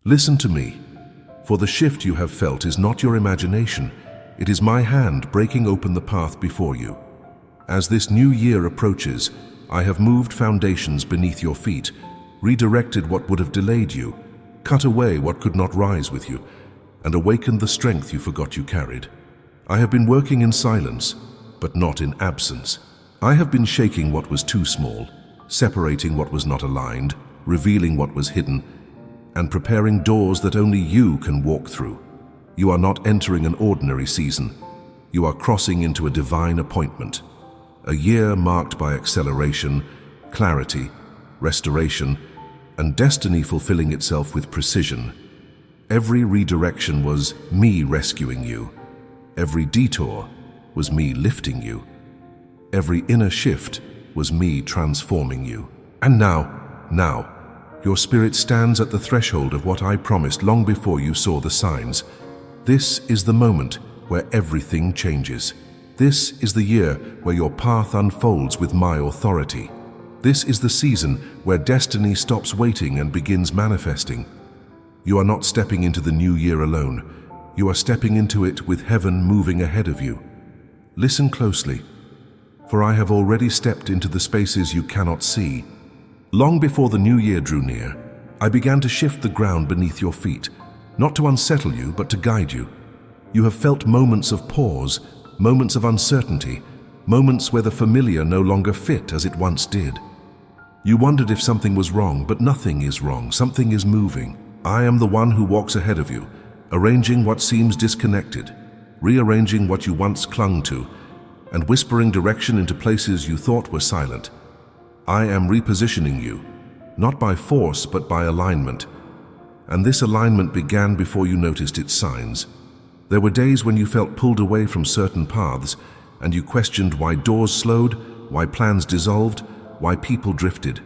Listen to me, for the shift you have felt is not your imagination. It is my hand breaking open the path before you. As this new year approaches, I have moved foundations beneath your feet, redirected what would have delayed you, cut away what could not rise with you, and awakened the strength you forgot you carried. I have been working in silence, but not in absence. I have been shaking what was too small, separating what was not aligned, revealing what was hidden, and preparing doors that only you can walk through. You are not entering an ordinary season. You are crossing into a divine appointment. A year marked by acceleration, clarity, restoration, and destiny fulfilling itself with precision. Every redirection was me rescuing you. Every detour was me lifting you. Every inner shift was me transforming you. And now, your spirit stands at the threshold of what I promised long before you saw the signs. This is the moment where everything changes. This is the year where your path unfolds with my authority. This is the season where destiny stops waiting and begins manifesting. You are not stepping into the new year alone. You are stepping into it with heaven moving ahead of you. Listen closely, for I have already stepped into the spaces you cannot see. Long before the new year drew near, I began to shift the ground beneath your feet, not to unsettle you, but to guide you. You have felt moments of pause, moments of uncertainty, moments where the familiar no longer fit as it once did. You wondered if something was wrong, but nothing is wrong. Something is moving. I am the one who walks ahead of you, arranging what seems disconnected, rearranging what you once clung to, and whispering direction into places you thought were silent. I am repositioning you, not by force, but by alignment. And this alignment began before you noticed its signs. There were days when you felt pulled away from certain paths, and you questioned why doors slowed, why plans dissolved, why people drifted.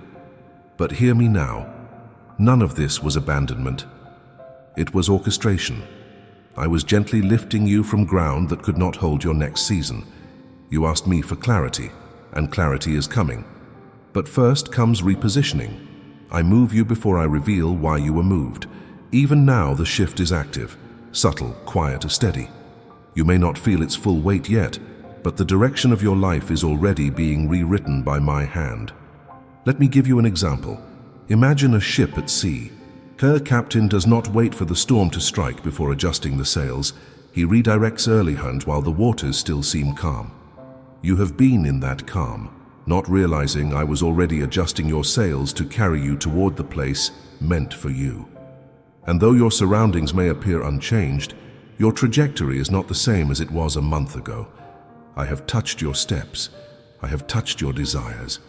But hear me now. None of this was abandonment. It was orchestration. I was gently lifting you from ground that could not hold your next season. You asked me for clarity, and clarity is coming. But first comes repositioning. I move you before I reveal why you were moved. Even now the shift is active, subtle, quiet, steady. You may not feel its full weight yet, but the direction of your life is already being rewritten by my hand. Let me give you an example. Imagine a ship at sea. Her captain does not wait for the storm to strike before adjusting the sails. He redirects early hunt while the waters still seem calm. You have been in that calm, not realizing I was already adjusting your sails to carry you toward the place meant for you. And though your surroundings may appear unchanged, your trajectory is not the same as it was a month ago. I have touched your steps. I have touched your desires.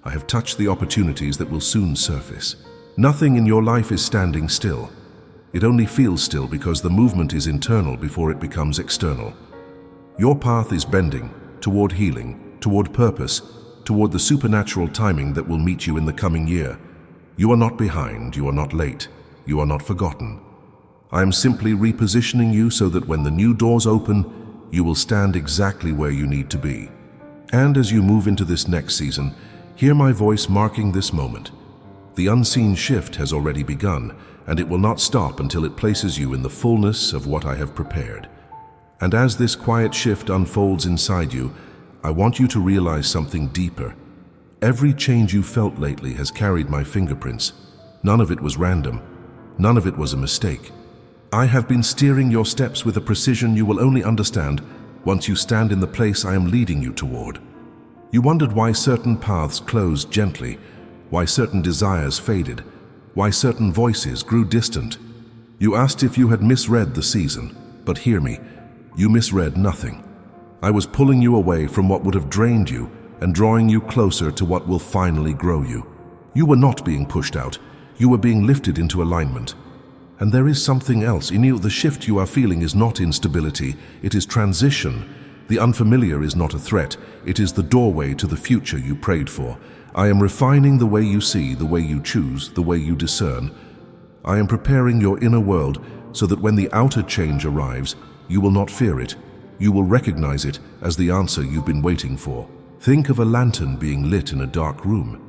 I have touched the opportunities that will soon surface. Nothing in your life is standing still. It only feels still because the movement is internal before it becomes external. Your path is bending toward healing, toward purpose, toward the supernatural timing that will meet you in the coming year. You are not behind, you are not late, you are not forgotten. I am simply repositioning you so that when the new doors open, you will stand exactly where you need to be. And as you move into this next season, hear my voice marking this moment. The unseen shift has already begun, and it will not stop until it places you in the fullness of what I have prepared. And as this quiet shift unfolds inside you, I want you to realize something deeper. Every change you felt lately has carried my fingerprints. None of it was random. None of it was a mistake. I have been steering your steps with a precision you will only understand once you stand in the place I am leading you toward. You wondered why certain paths closed gently, why certain desires faded, why certain voices grew distant. You asked if you had misread the season, but hear me, you misread nothing. I was pulling you away from what would have drained you and drawing you closer to what will finally grow you. You were not being pushed out, you were being lifted into alignment. And there is something else. In you, the shift you are feeling is not instability, it is transition. The unfamiliar is not a threat, it is the doorway to the future you prayed for. I am refining the way you see, the way you choose, the way you discern. I am preparing your inner world so that when the outer change arrives, you will not fear it. You will recognize it as the answer you've been waiting for. Think of a lantern being lit in a dark room.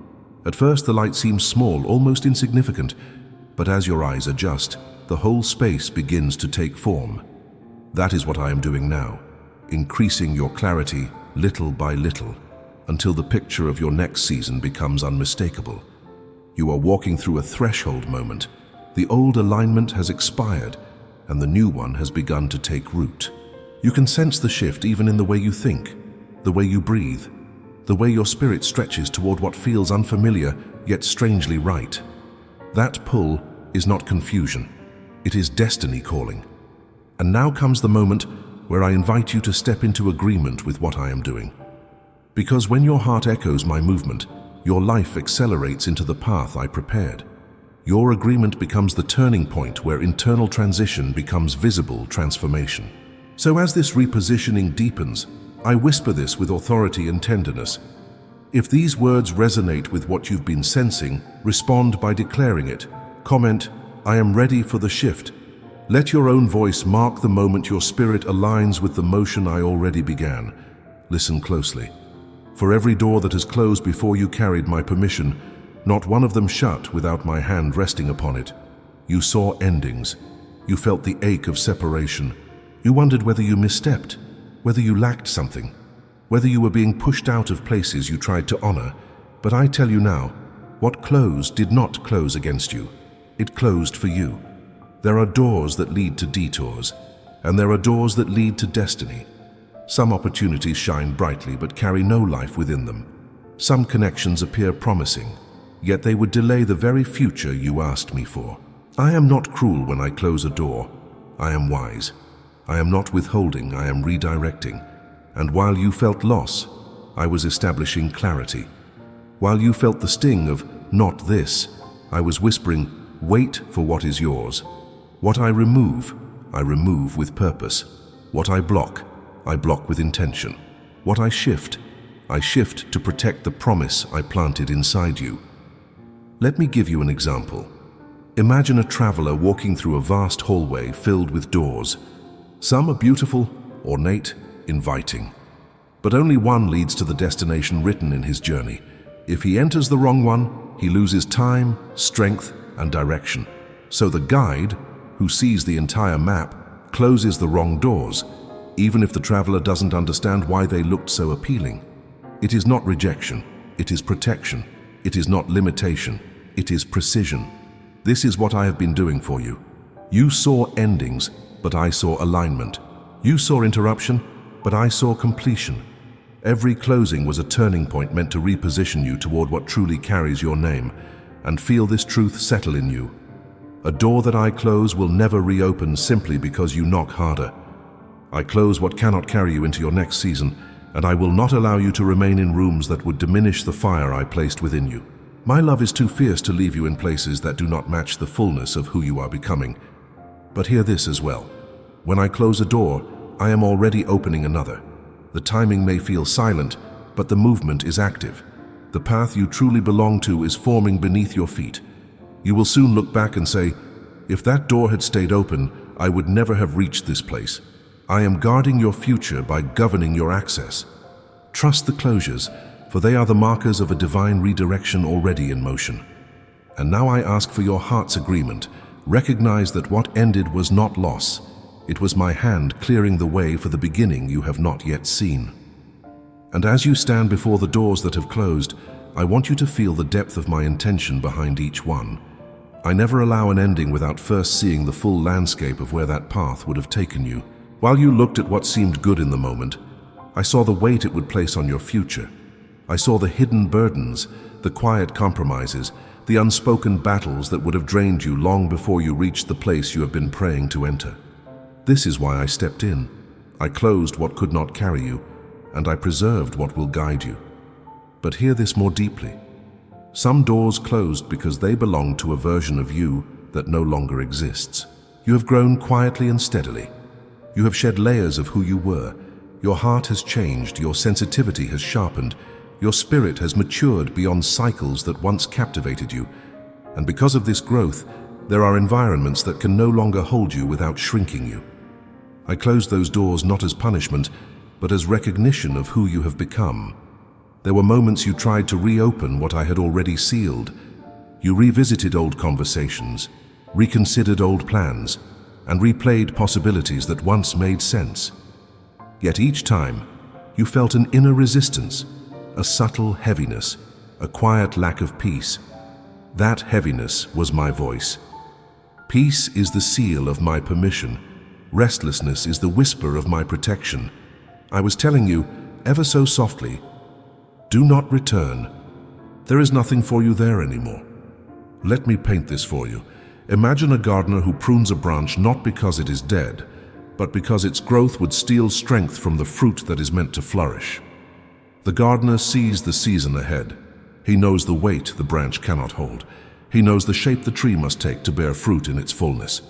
At first the light seems small, almost insignificant, but as your eyes adjust, the whole space begins to take form. That is what I am doing now, increasing your clarity little by little, until the picture of your next season becomes unmistakable. You are walking through a threshold moment. The old alignment has expired, and the new one has begun to take root. You can sense the shift even in the way you think, the way you breathe, the way your spirit stretches toward what feels unfamiliar yet strangely right. That pull is not confusion. It is destiny calling. And now comes the moment where I invite you to step into agreement with what I am doing. Because when your heart echoes my movement, your life accelerates into the path I prepared. Your agreement becomes the turning point where internal transition becomes visible transformation. So as this repositioning deepens, I whisper this with authority and tenderness. If these words resonate with what you've been sensing, respond by declaring it. Comment, "I am ready for the shift." Let your own voice mark the moment your spirit aligns with the motion I already began. Listen closely. For every door that has closed before you carried my permission, not one of them shut without my hand resting upon it. You saw endings. You felt the ache of separation. You wondered whether you misstepped, whether you lacked something, whether you were being pushed out of places you tried to honor. But I tell you now, what closed did not close against you. It closed for you. There are doors that lead to detours, and there are doors that lead to destiny. Some opportunities shine brightly but carry no life within them. Some connections appear promising, yet they would delay the very future you asked me for. I am not cruel when I close a door. I am wise. I am not withholding, I am redirecting. And while you felt loss, I was establishing clarity. While you felt the sting of "not this," I was whispering, "Wait for what is yours." What I remove with purpose. What I block with intention. What I shift to protect the promise I planted inside you. Let me give you an example. Imagine a traveler walking through a vast hallway filled with doors. Some are beautiful, ornate, inviting. But only one leads to the destination written in his journey. If he enters the wrong one, he loses time, strength, and direction. So the guide, who sees the entire map, closes the wrong doors, even if the traveler doesn't understand why they looked so appealing. It is not rejection, it is protection. It is not limitation, it is precision. This is what I have been doing for you. You saw endings, but I saw alignment. You saw interruption, but I saw completion. Every closing was a turning point meant to reposition you toward what truly carries your name, and feel this truth settle in you. A door that I close will never reopen simply because you knock harder. I close what cannot carry you into your next season, and I will not allow you to remain in rooms that would diminish the fire I placed within you. My love is too fierce to leave you in places that do not match the fullness of who you are becoming. But hear this as well. When I close a door, I am already opening another. The timing may feel silent, but the movement is active. The path you truly belong to is forming beneath your feet. You will soon look back and say, "If that door had stayed open, I would never have reached this place." I am guarding your future by governing your access. Trust the closures, for they are the markers of a divine redirection already in motion. And now I ask for your heart's agreement. Recognize that what ended was not loss. It was my hand clearing the way for the beginning you have not yet seen. And as you stand before the doors that have closed, I want you to feel the depth of my intention behind each one. I never allow an ending without first seeing the full landscape of where that path would have taken you. While you looked at what seemed good in the moment, I saw the weight it would place on your future. I saw the hidden burdens, the quiet compromises, the unspoken battles that would have drained you long before you reached the place you have been praying to enter. This is why I stepped in. I closed what could not carry you, and I preserved what will guide you. But hear this more deeply. Some doors closed because they belong to a version of you that no longer exists. You have grown quietly and steadily. You have shed layers of who you were. Your heart has changed, your sensitivity has sharpened, your spirit has matured beyond cycles that once captivated you. And because of this growth, there are environments that can no longer hold you without shrinking you. I closed those doors not as punishment, but as recognition of who you have become. There were moments you tried to reopen what I had already sealed. You revisited old conversations. reconsidered old plans, and replayed possibilities that once made sense. Yet each time, you felt an inner resistance, a subtle heaviness, a quiet lack of peace. That heaviness was my voice. Peace is the seal of my permission. Restlessness is the whisper of my protection. I was telling you, ever so softly, do not return. There is nothing for you there anymore. Let me paint this for you. Imagine a gardener who prunes a branch not because it is dead, but because its growth would steal strength from the fruit that is meant to flourish. The gardener sees the season ahead. He knows the weight the branch cannot hold. He knows the shape the tree must take to bear fruit in its fullness.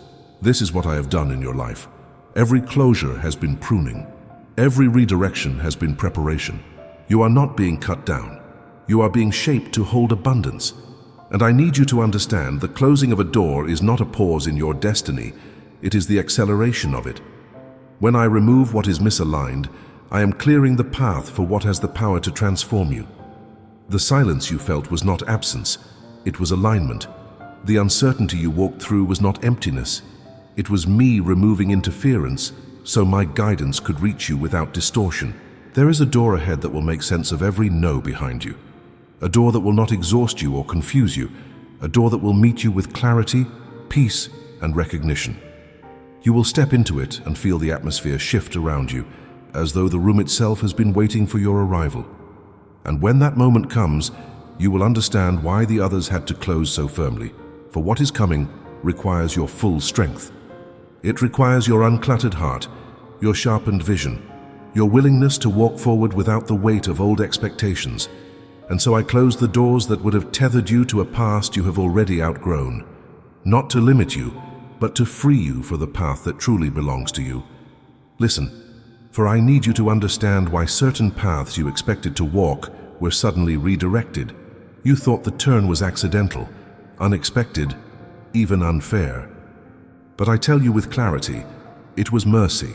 This is what I have done in your life. Every closure has been pruning. Every redirection has been preparation. You are not being cut down. You are being shaped to hold abundance. And I need you to understand the closing of a door is not a pause in your destiny. It is the acceleration of it. When I remove what is misaligned, I am clearing the path for what has the power to transform you. The silence you felt was not absence. It was alignment. The uncertainty you walked through was not emptiness. It was me removing interference so my guidance could reach you without distortion. There is a door ahead that will make sense of every no behind you. A door that will not exhaust you or confuse you. A door that will meet you with clarity, peace, and recognition. You will step into it and feel the atmosphere shift around you, as though the room itself has been waiting for your arrival. And when that moment comes, you will understand why the others had to close so firmly. For what is coming requires your full strength. It requires your uncluttered heart, your sharpened vision, your willingness to walk forward without the weight of old expectations. And so I close the doors that would have tethered you to a past you have already outgrown. Not to limit you, but to free you for the path that truly belongs to you. Listen, for I need you to understand why certain paths you expected to walk were suddenly redirected. You thought the turn was accidental, unexpected, even unfair. But I tell you with clarity, it was mercy.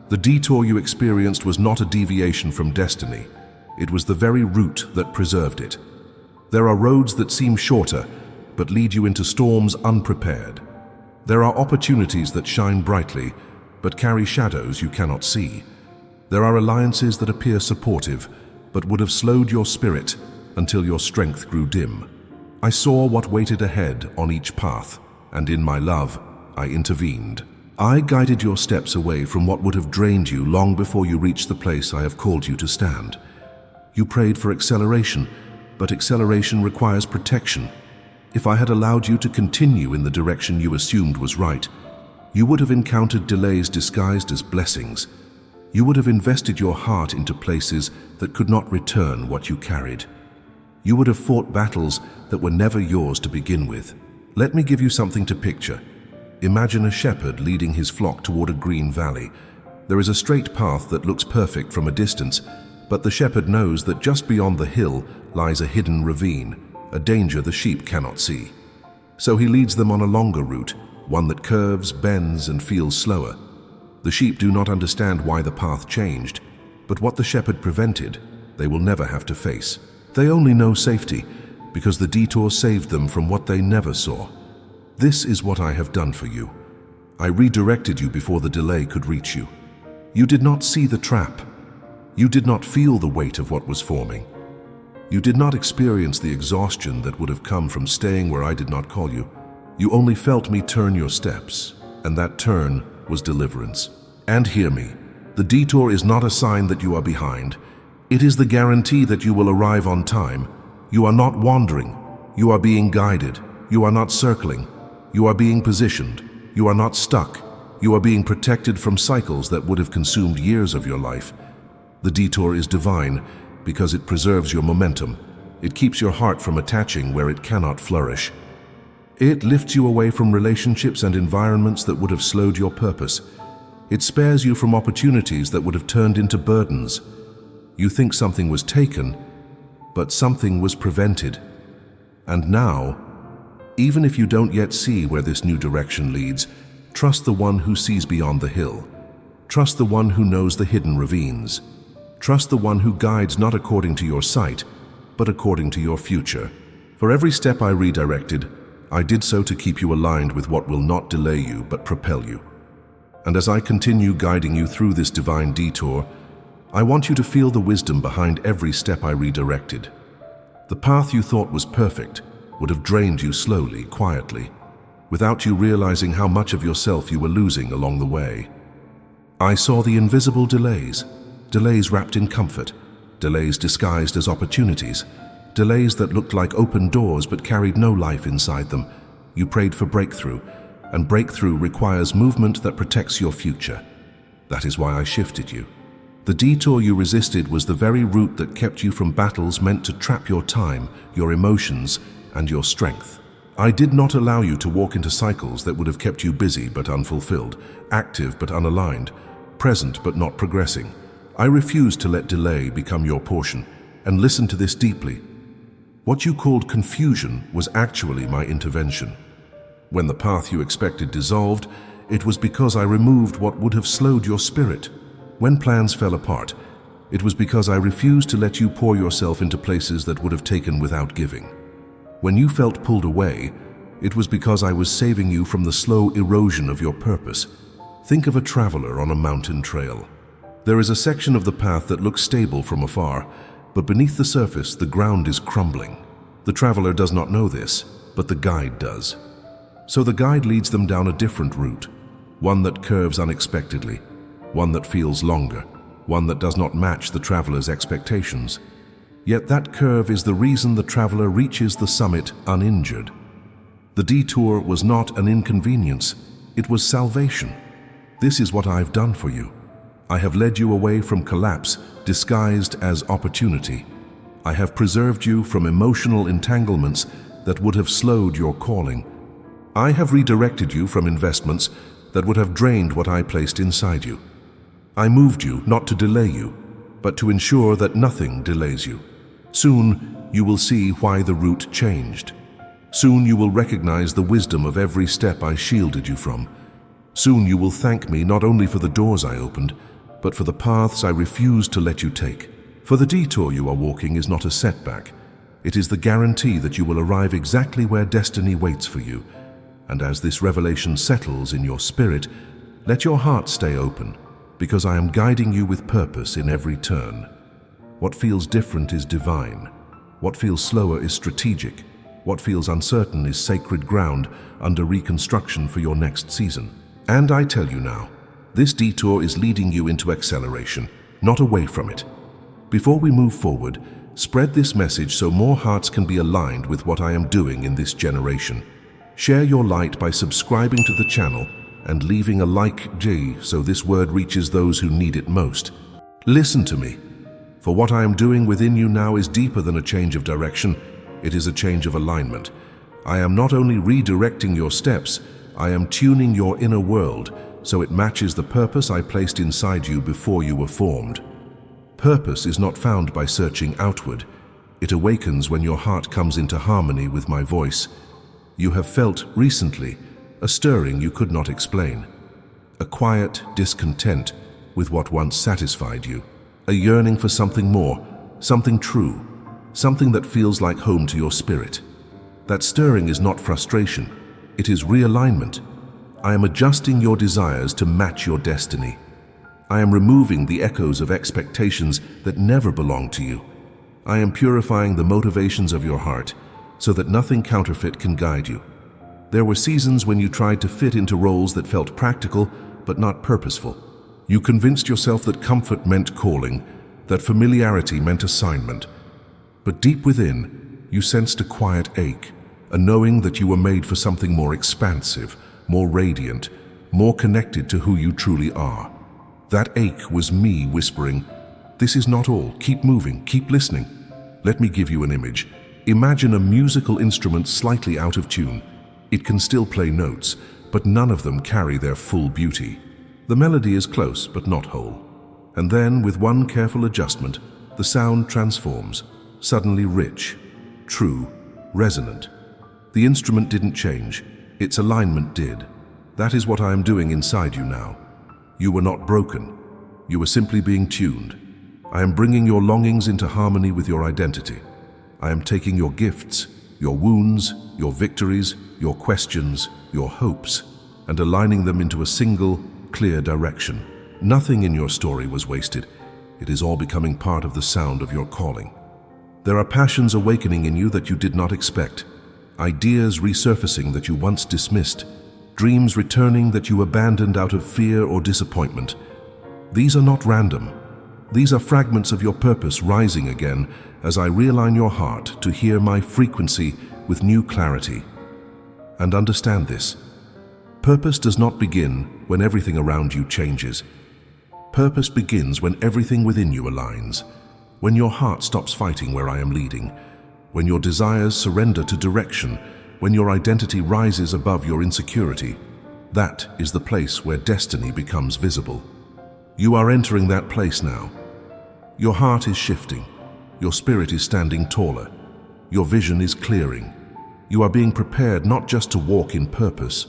The detour you experienced was not a deviation from destiny. It was the very route that preserved it. There are roads that seem shorter, but lead you into storms unprepared. There are opportunities that shine brightly, but carry shadows you cannot see. There are alliances that appear supportive, but would have slowed your spirit until your strength grew dim. I saw what waited ahead on each path, and in my love, I intervened. I guided your steps away from what would have drained you long before you reached the place I have called you to stand. You prayed for acceleration, but acceleration requires protection. If I had allowed you to continue in the direction you assumed was right, you would have encountered delays disguised as blessings. You would have invested your heart into places that could not return what you carried. You would have fought battles that were never yours to begin with. Let me give you something to picture. Imagine a shepherd leading his flock toward a green valley. There is a straight path that looks perfect from a distance, but the shepherd knows that just beyond the hill lies a hidden ravine, a danger the sheep cannot see. So he leads them on a longer route, one that curves, bends, and feels slower. The sheep do not understand why the path changed, but what the shepherd prevented, they will never have to face. They only know safety, because the detour saved them from what they never saw. This is what I have done for you. I redirected you before the delay could reach you. You did not see the trap. You did not feel the weight of what was forming. You did not experience the exhaustion that would have come from staying where I did not call you. You only felt me turn your steps, and that turn was deliverance. And hear me, the detour is not a sign that you are behind. It is the guarantee that you will arrive on time. You are not wandering. You are being guided. You are not circling. You are being positioned. You are not stuck. You are being protected from cycles that would have consumed years of your life. The detour is divine because it preserves your momentum. It keeps your heart from attaching where it cannot flourish. It lifts you away from relationships and environments that would have slowed your purpose. It spares you from opportunities that would have turned into burdens. You think something was taken, but something was prevented. And now, even if you don't yet see where this new direction leads, trust the one who sees beyond the hill. Trust the one who knows the hidden ravines. Trust the one who guides not according to your sight, but according to your future. For every step I redirected, I did so to keep you aligned with what will not delay you but propel you. And as I continue guiding you through this divine detour, I want you to feel the wisdom behind every step I redirected. The path you thought was perfect would have drained you slowly, quietly, without you realizing how much of yourself you were losing along the way. I saw the invisible delays wrapped in comfort, delays disguised as opportunities, delays that looked like open doors but carried no life inside them. You prayed for breakthrough, and breakthrough requires movement that protects your future. That is why I shifted you. The detour you resisted was the very route that kept you from battles meant to trap your time, your emotions, and your strength. I did not allow you to walk into cycles that would have kept you busy but unfulfilled, active but unaligned, present but not progressing. I refused to let delay become your portion, and listen to this deeply. What you called confusion was actually my intervention. When the path you expected dissolved, it was because I removed what would have slowed your spirit. When plans fell apart, it was because I refused to let you pour yourself into places that would have taken without giving. When you felt pulled away, it was because I was saving you from the slow erosion of your purpose. Think of a traveler on a mountain trail. There is a section of the path that looks stable from afar, but beneath the surface, the ground is crumbling. The traveler does not know this, but the guide does. So the guide leads them down a different route, one that curves unexpectedly, one that feels longer, one that does not match the traveler's expectations. Yet that curve is the reason the traveler reaches the summit uninjured. The detour was not an inconvenience, it was salvation. This is what I've done for you. I have led you away from collapse, disguised as opportunity. I have preserved you from emotional entanglements that would have slowed your calling. I have redirected you from investments that would have drained what I placed inside you. I moved you not to delay you, but to ensure that nothing delays you. Soon you will see why the route changed. Soon you will recognize the wisdom of every step I shielded you from. Soon you will thank me not only for the doors I opened, but for the paths I refused to let you take. For the detour you are walking is not a setback. It is the guarantee that you will arrive exactly where destiny waits for you. And as this revelation settles in your spirit, let your heart stay open, because I am guiding you with purpose in every turn. What feels different is divine. What feels slower is strategic. What feels uncertain is sacred ground under reconstruction for your next season. And I tell you now, this detour is leading you into acceleration, not away from it. Before we move forward, spread this message so more hearts can be aligned with what I am doing in this generation. Share your light by subscribing to the channel and leaving a like so this word reaches those who need it most. Listen to me, for what I am doing within you now is deeper than a change of direction. It is a change of alignment. I am not only redirecting your steps, I am tuning your inner world so it matches the purpose I placed inside you before you were formed. Purpose is not found by searching outward. It awakens when your heart comes into harmony with my voice. You have felt recently a stirring you could not explain, a quiet discontent with what once satisfied you, a yearning for something more, something true, something that feels like home to your spirit. That stirring is not frustration, it is realignment. I am adjusting your desires to match your destiny. I am removing the echoes of expectations that never belong to you. I am purifying the motivations of your heart so that nothing counterfeit can guide you. There were seasons when you tried to fit into roles that felt practical but not purposeful. You convinced yourself that comfort meant calling, that familiarity meant assignment. But deep within, you sensed a quiet ache, a knowing that you were made for something more expansive, more radiant, more connected to who you truly are. That ache was me whispering, "This is not all. Keep moving, keep listening." Let me give you an image. Imagine a musical instrument slightly out of tune. It can still play notes, but none of them carry their full beauty. The melody is close, but not whole. And then, with one careful adjustment, the sound transforms, suddenly rich, true, resonant. The instrument didn't change, its alignment did. That is what I am doing inside you now. You were not broken. You were simply being tuned. I am bringing your longings into harmony with your identity. I am taking your gifts, your wounds, your victories, your questions, your hopes, and aligning them into a single, clear direction. Nothing in your story was wasted. It is all becoming part of the sound of your calling. There are passions awakening in you that you did not expect, ideas resurfacing that you once dismissed, dreams returning that you abandoned out of fear or disappointment. These are not random. These are fragments of your purpose rising again as I realign your heart to hear my frequency with new clarity. And understand this: purpose does not begin when everything around you changes. Purpose begins when everything within you aligns, when your heart stops fighting where I am leading, when your desires surrender to direction, when your identity rises above your insecurity. That is the place where destiny becomes visible. You are entering that place now. Your heart is shifting. Your spirit is standing taller. Your vision is clearing. You are being prepared not just to walk in purpose,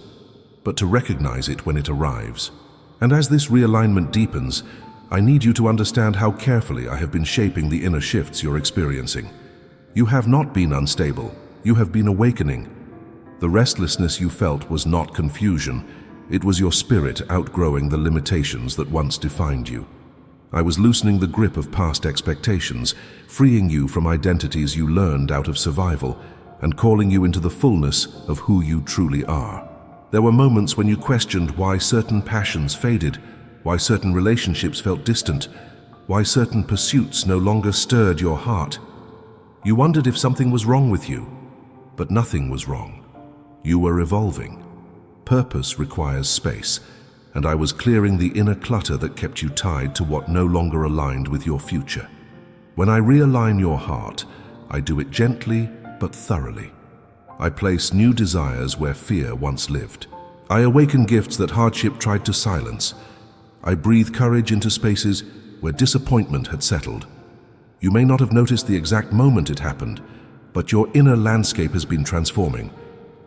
but to recognize it when it arrives. And as this realignment deepens, I need you to understand how carefully I have been shaping the inner shifts you're experiencing. You have not been unstable. You have been awakening. The restlessness you felt was not confusion. It was your spirit outgrowing the limitations that once defined you. I was loosening the grip of past expectations, freeing you from identities you learned out of survival, and calling you into the fullness of who you truly are. There were moments when you questioned why certain passions faded, why certain relationships felt distant, why certain pursuits no longer stirred your heart. You wondered if something was wrong with you, but nothing was wrong. You were evolving. Purpose requires space, and I was clearing the inner clutter that kept you tied to what no longer aligned with your future. When I realign your heart, I do it gently but thoroughly. I place new desires where fear once lived. I awaken gifts that hardship tried to silence. I breathe courage into spaces where disappointment had settled. You may not have noticed the exact moment it happened, but your inner landscape has been transforming.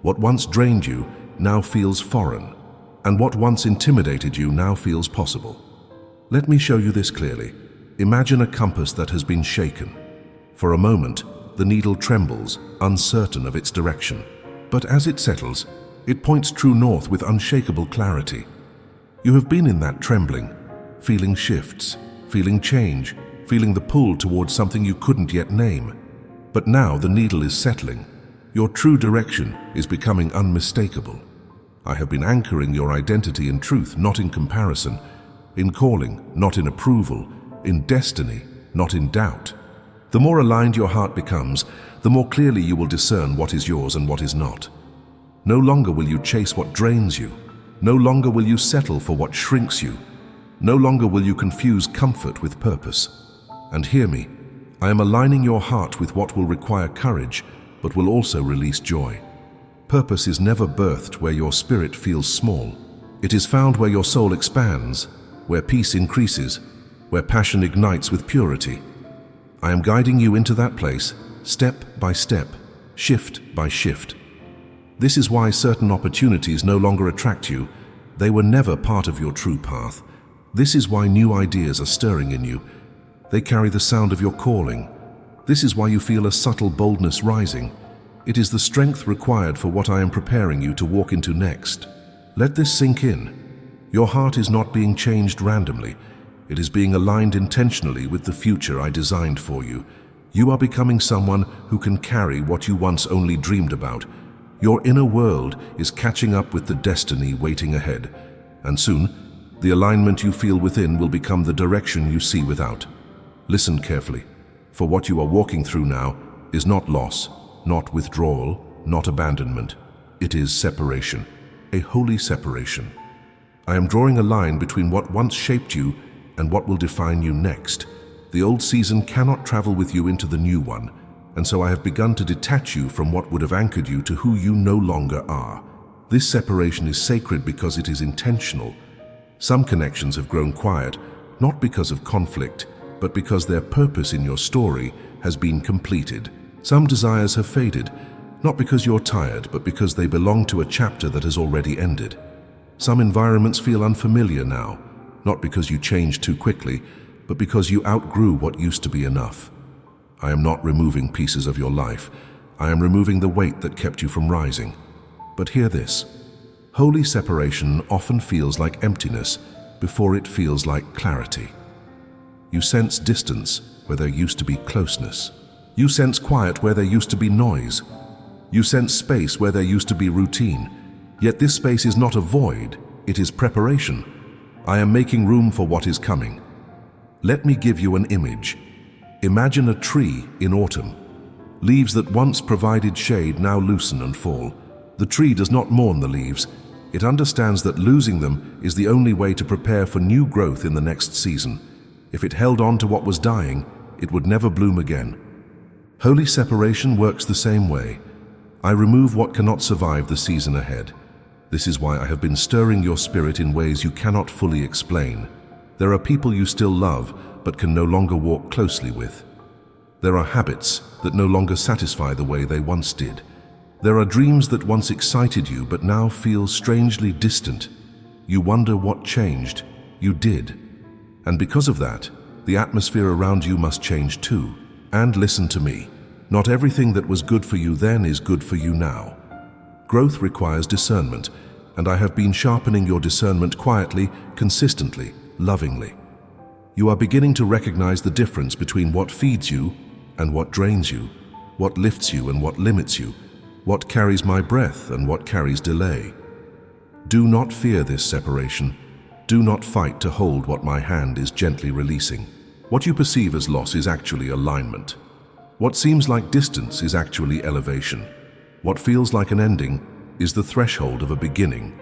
What once drained you now feels foreign, and what once intimidated you now feels possible. Let me show you this clearly. Imagine a compass that has been shaken. For a moment, the needle trembles, uncertain of its direction. But as it settles, it points true north with unshakable clarity. You have been in that trembling, feeling shifts, feeling change, feeling the pull towards something you couldn't yet name. But now the needle is settling. Your true direction is becoming unmistakable. I have been anchoring your identity in truth, not in comparison, in calling, not in approval, in destiny, not in doubt. The more aligned your heart becomes, the more clearly you will discern what is yours and what is not. No longer will you chase what drains you. No longer will you settle for what shrinks you. No longer will you confuse comfort with purpose. And hear me, I am aligning your heart with what will require courage, but will also release joy. Purpose is never birthed where your spirit feels small. It is found where your soul expands, where peace increases, where passion ignites with purity. I am guiding you into that place, step by step, shift by shift. This is why certain opportunities no longer attract you. They were never part of your true path. This is why new ideas are stirring in you. They carry the sound of your calling. This is why you feel a subtle boldness rising. It is the strength required for what I am preparing you to walk into next. Let this sink in. Your heart is not being changed randomly. It is being aligned intentionally with the future I designed for you. You are becoming someone who can carry what you once only dreamed about. Your inner world is catching up with the destiny waiting ahead. And soon, the alignment you feel within will become the direction you see without. Listen carefully, for what you are walking through now is not loss, not withdrawal, not abandonment. It is separation, a holy separation. I am drawing a line between what once shaped you and what will define you next. The old season cannot travel with you into the new one, and so I have begun to detach you from what would have anchored you to who you no longer are. This separation is sacred because it is intentional. Some connections have grown quiet, not because of conflict, but because their purpose in your story has been completed. Some desires have faded, not because you're tired, but because they belong to a chapter that has already ended. Some environments feel unfamiliar now, not because you changed too quickly, but because you outgrew what used to be enough. I am not removing pieces of your life. I am removing the weight that kept you from rising. But hear this. Holy separation often feels like emptiness before it feels like clarity. You sense distance where there used to be closeness. You sense quiet where there used to be noise. You sense space where there used to be routine. Yet this space is not a void, it is preparation. I am making room for what is coming. Let me give you an image. Imagine a tree in autumn. Leaves that once provided shade now loosen and fall. The tree does not mourn the leaves. It understands that losing them is the only way to prepare for new growth in the next season. If it held on to what was dying, it would never bloom again. Holy separation works the same way. I remove what cannot survive the season ahead. This is why I have been stirring your spirit in ways you cannot fully explain. There are people you still love, but can no longer walk closely with. There are habits that no longer satisfy the way they once did. There are dreams that once excited you, but now feel strangely distant. You wonder what changed. You did. And because of that, the atmosphere around you must change too. And listen to me. Not everything that was good for you then is good for you now. Growth requires discernment, and I have been sharpening your discernment quietly, consistently, lovingly. You are beginning to recognize the difference between what feeds you and what drains you, what lifts you and what limits you, what carries my breath and what carries delay. Do not fear this separation. Do not fight to hold what my hand is gently releasing. What you perceive as loss is actually alignment. What seems like distance is actually elevation. What feels like an ending is the threshold of a beginning.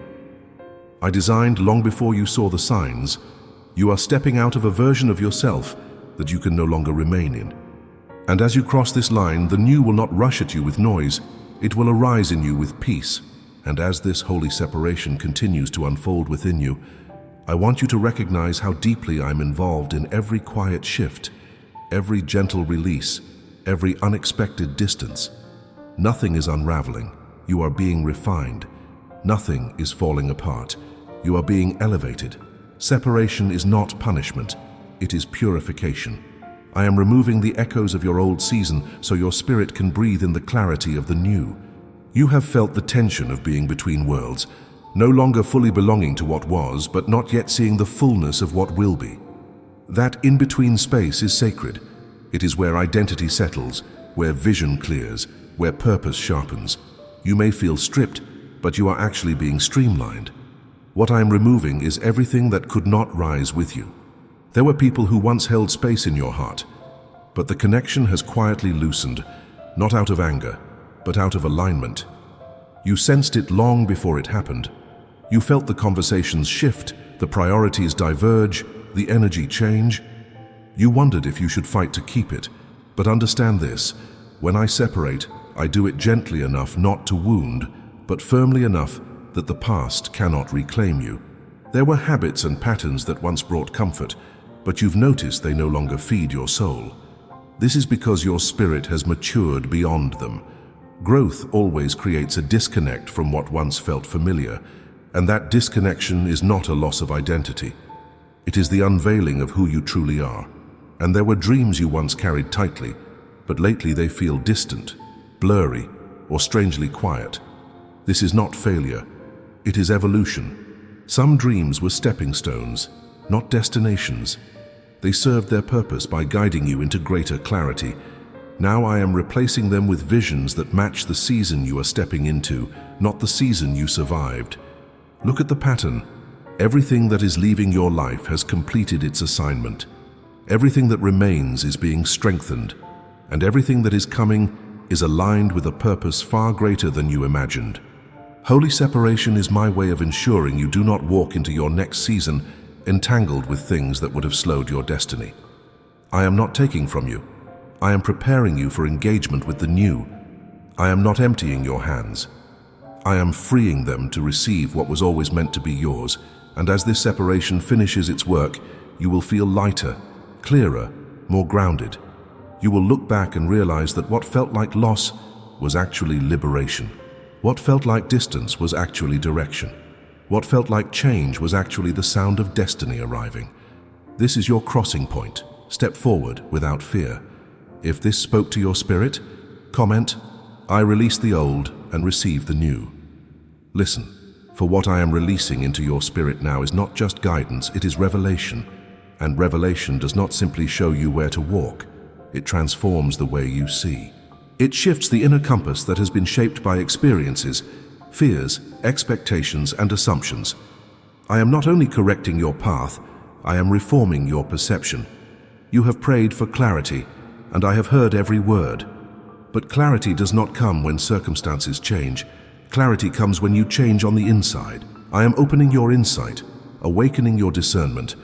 I designed long before you saw the signs. You are stepping out of a version of yourself that you can no longer remain in. And as you cross this line, the new will not rush at you with noise. It will arise in you with peace. And as this holy separation continues to unfold within you, I want you to recognize how deeply I'm involved in every quiet shift, every gentle release, every unexpected distance. Nothing is unraveling. You are being refined. Nothing is falling apart. You are being elevated. Separation is not punishment. It is purification. I am removing the echoes of your old season so your spirit can breathe in the clarity of the new. You have felt the tension of being between worlds, no longer fully belonging to what was, but not yet seeing the fullness of what will be. That in-between space is sacred. It is where identity settles, where vision clears, where purpose sharpens. You may feel stripped, but you are actually being streamlined. What I am removing is everything that could not rise with you. There were people who once held space in your heart, but the connection has quietly loosened, not out of anger, but out of alignment. You sensed it long before it happened. You felt the conversations shift, the priorities diverge, the energy change. You wondered if you should fight to keep it, but understand this: when I separate, I do it gently enough not to wound, but firmly enough that the past cannot reclaim you. There were habits and patterns that once brought comfort, but you've noticed they no longer feed your soul. This is because your spirit has matured beyond them. Growth always creates a disconnect from what once felt familiar, and that disconnection is not a loss of identity. It is the unveiling of who you truly are. And there were dreams you once carried tightly, but lately they feel distant, blurry, or strangely quiet. This is not failure. It is evolution. Some dreams were stepping stones, not destinations. They served their purpose by guiding you into greater clarity. Now I am replacing them with visions that match the season you are stepping into, not the season you survived. Look at the pattern. Everything that is leaving your life has completed its assignment. Everything that remains is being strengthened, and everything that is coming is aligned with a purpose far greater than you imagined. Holy separation is my way of ensuring you do not walk into your next season entangled with things that would have slowed your destiny. I am not taking from you. I am preparing you for engagement with the new. I am not emptying your hands. I am freeing them to receive what was always meant to be yours, and as this separation finishes its work, you will feel lighter, clearer, more grounded. You will look back and realize that what felt like loss was actually liberation. What felt like distance was actually direction. What felt like change was actually the sound of destiny arriving. This is your crossing point. Step forward without fear. If this spoke to your spirit, comment, I release the old and receive the new. Listen, for what I am releasing into your spirit now is not just guidance, it is revelation. And revelation does not simply show you where to walk, it transforms the way you see. It shifts the inner compass that has been shaped by experiences, fears, expectations, and assumptions. I am not only correcting your path, I am reforming your perception. You have prayed for clarity, and I have heard every word. But clarity does not come when circumstances change. Clarity comes when you change on the inside. I am opening your insight, awakening your discernment,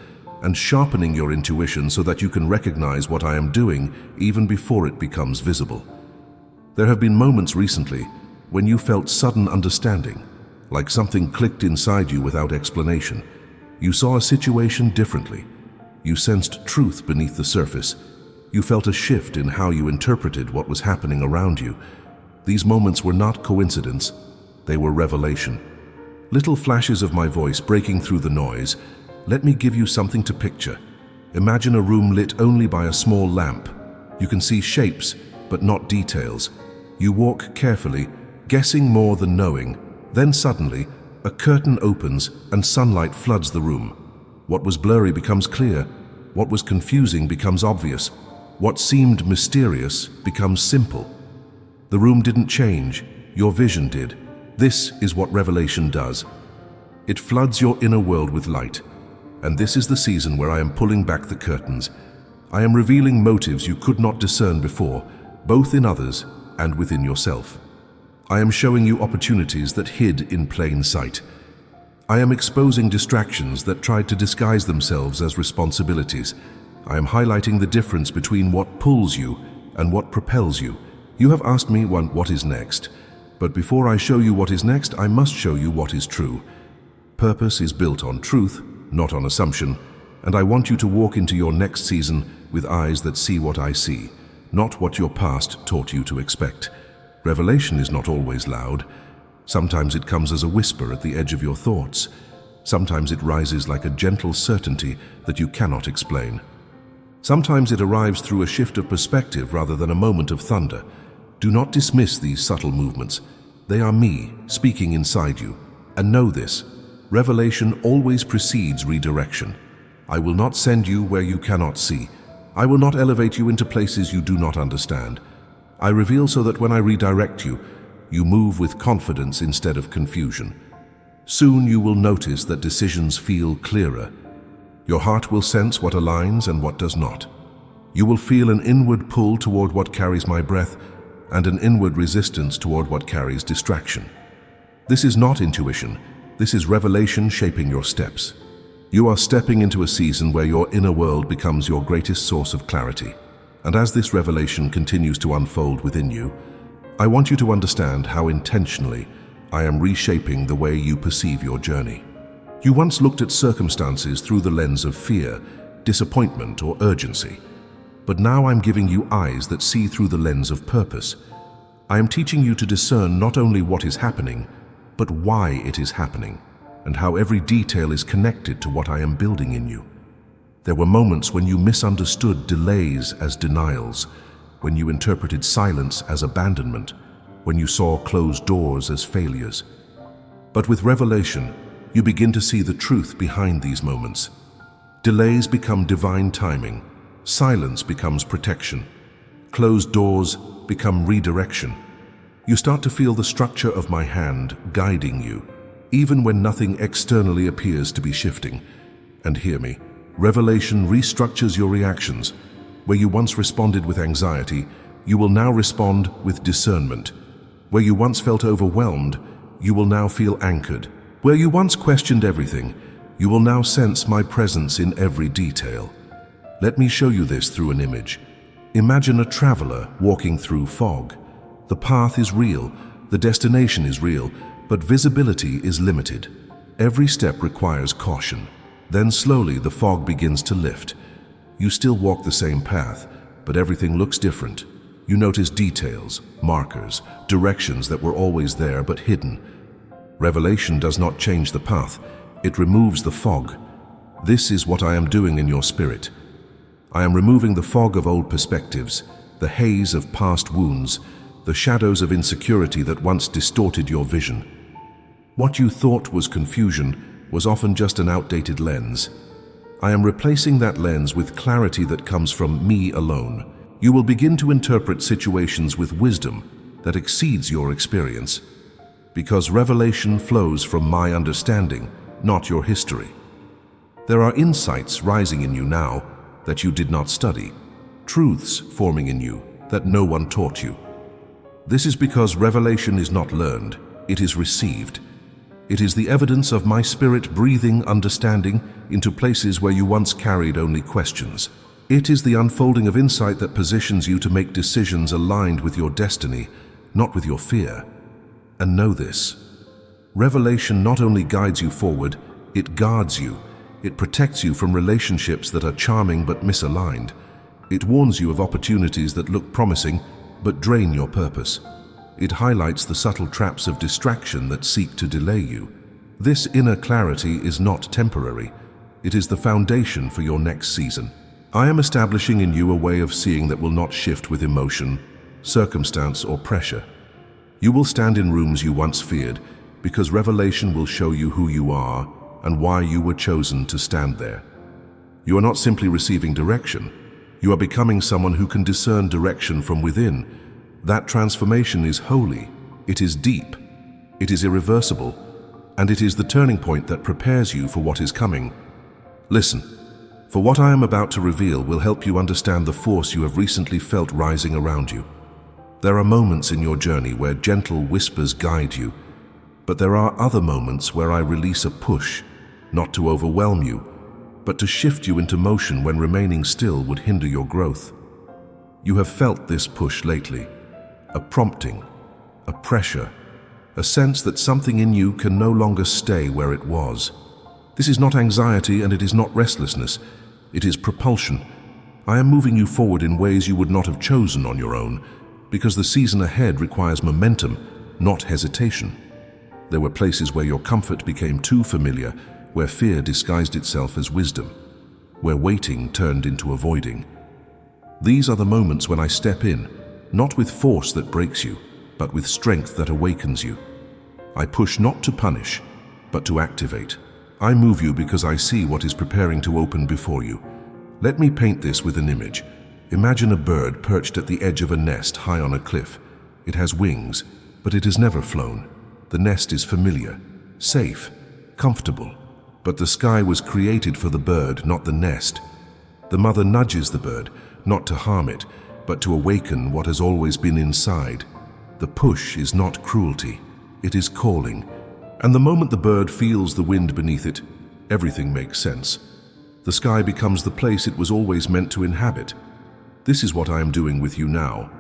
and sharpening your intuition so that you can recognize what I am doing even before it becomes visible. There have been moments recently when you felt sudden understanding, like something clicked inside you without explanation. You saw a situation differently. You sensed truth beneath the surface. You felt a shift in how you interpreted what was happening around you. These moments were not coincidence, they were revelation. Little flashes of my voice breaking through the noise. Let me give you something to picture. Imagine a room lit only by a small lamp. You can see shapes, but not details. You walk carefully, guessing more than knowing. Then suddenly, a curtain opens and sunlight floods the room. What was blurry becomes clear. What was confusing becomes obvious. What seemed mysterious becomes simple. The room didn't change, your vision did. This is what revelation does. It floods your inner world with light. And this is the season where I am pulling back the curtains. I am revealing motives you could not discern before, both in others and within yourself. I am showing you opportunities that hid in plain sight. I am exposing distractions that tried to disguise themselves as responsibilities. I am highlighting the difference between what pulls you and what propels you. You have asked me what is next, but before I show you what is next, I must show you what is true. Purpose is built on truth, not on assumption, and I want you to walk into your next season with eyes that see what I see, not what your past taught you to expect. Revelation is not always loud. Sometimes it comes as a whisper at the edge of your thoughts. Sometimes it rises like a gentle certainty that you cannot explain. Sometimes it arrives through a shift of perspective rather than a moment of thunder. Do not dismiss these subtle movements. They are me speaking inside you. And know this, revelation always precedes redirection. I will not send you where you cannot see. I will not elevate you into places you do not understand. I reveal so that when I redirect you, you move with confidence instead of confusion. Soon you will notice that decisions feel clearer. Your heart will sense what aligns and what does not. You will feel an inward pull toward what carries my breath and an inward resistance toward what carries distraction. This is not intuition. This is revelation shaping your steps. You are stepping into a season where your inner world becomes your greatest source of clarity. And as this revelation continues to unfold within you, I want you to understand how intentionally I am reshaping the way you perceive your journey. You once looked at circumstances through the lens of fear, disappointment, or urgency. But now I'm giving you eyes that see through the lens of purpose. I am teaching you to discern not only what is happening, but why it is happening, and how every detail is connected to what I am building in you. There were moments when you misunderstood delays as denials, when you interpreted silence as abandonment, when you saw closed doors as failures. But with revelation, you begin to see the truth behind these moments. Delays become divine timing, silence becomes protection, closed doors become redirection. You start to feel the structure of my hand guiding you, even when nothing externally appears to be shifting. And hear me, revelation restructures your reactions. Where you once responded with anxiety, you will now respond with discernment. Where you once felt overwhelmed, you will now feel anchored. Where you once questioned everything, you will now sense my presence in every detail. Let me show you this through an image. Imagine a traveler walking through fog. The path is real, the destination is real, but visibility is limited. Every step requires caution. Then slowly the fog begins to lift. You still walk the same path, but everything looks different. You notice details, markers, directions that were always there but hidden. Revelation does not change the path, it removes the fog. This is what I am doing in your spirit. I am removing the fog of old perspectives, the haze of past wounds, the shadows of insecurity that once distorted your vision. What you thought was confusion was often just an outdated lens. I am replacing that lens with clarity that comes from me alone. You will begin to interpret situations with wisdom that exceeds your experience, because revelation flows from my understanding, not your history. There are insights rising in you now that you did not study, truths forming in you that no one taught you. This is because revelation is not learned, it is received. It is the evidence of my spirit breathing understanding into places where you once carried only questions. It is the unfolding of insight that positions you to make decisions aligned with your destiny, not with your fear. And know this: revelation not only guides you forward, it guards you. It protects you from relationships that are charming but misaligned. It warns you of opportunities that look promising but drain your purpose. It highlights the subtle traps of distraction that seek to delay you. This inner clarity is not temporary. It is the foundation for your next season. I am establishing in you a way of seeing that will not shift with emotion, circumstance, or pressure. You will stand in rooms you once feared because revelation will show you who you are and why you were chosen to stand there. You are not simply receiving direction. You are becoming someone who can discern direction from within. That transformation is holy, it is deep, it is irreversible, and it is the turning point that prepares you for what is coming. Listen, for what I am about to reveal will help you understand the force you have recently felt rising around you. There are moments in your journey where gentle whispers guide you, but there are other moments where I release a push, not to overwhelm you, but to shift you into motion when remaining still would hinder your growth. You have felt this push lately. A prompting, a pressure, a sense that something in you can no longer stay where it was. This is not anxiety and it is not restlessness, it is propulsion. I am moving you forward in ways you would not have chosen on your own, because the season ahead requires momentum, not hesitation. There were places where your comfort became too familiar, where fear disguised itself as wisdom, where waiting turned into avoiding. These are the moments when I step in, not with force that breaks you, but with strength that awakens you. I push not to punish, but to activate. I move you because I see what is preparing to open before you. Let me paint this with an image. Imagine a bird perched at the edge of a nest high on a cliff. It has wings, but it has never flown. The nest is familiar, safe, comfortable, but the sky was created for the bird, not the nest. The mother nudges the bird, not to harm it, but to awaken what has always been inside. The push is not cruelty, it is calling. And the moment the bird feels the wind beneath it, everything makes sense. The sky becomes the place it was always meant to inhabit. This is what I am doing with you now.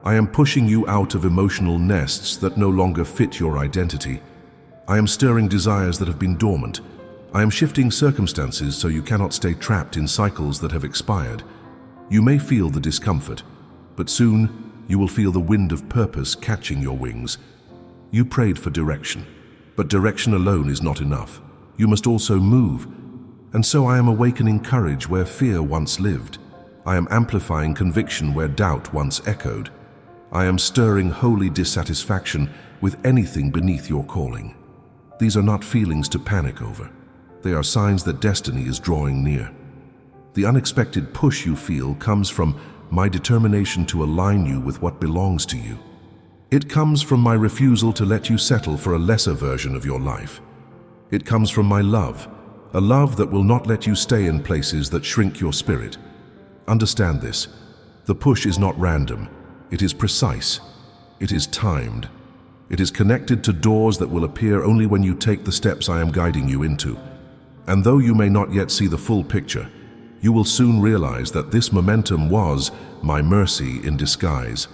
I am pushing you out of emotional nests that no longer fit your identity. I am stirring desires that have been dormant. I am shifting circumstances so you cannot stay trapped in cycles that have expired. You may feel the discomfort, but soon you will feel the wind of purpose catching your wings. You prayed for direction, but direction alone is not enough. You must also move. And so I am awakening courage where fear once lived. I am amplifying conviction where doubt once echoed. I am stirring holy dissatisfaction with anything beneath your calling. These are not feelings to panic over. They are signs that destiny is drawing near. The unexpected push you feel comes from my determination to align you with what belongs to you. It comes from my refusal to let you settle for a lesser version of your life. It comes from my love, a love that will not let you stay in places that shrink your spirit. Understand this. The push is not random. It is precise. It is timed. It is connected to doors that will appear only when you take the steps I am guiding you into. And though you may not yet see the full picture, you will soon realize that this momentum was my mercy in disguise.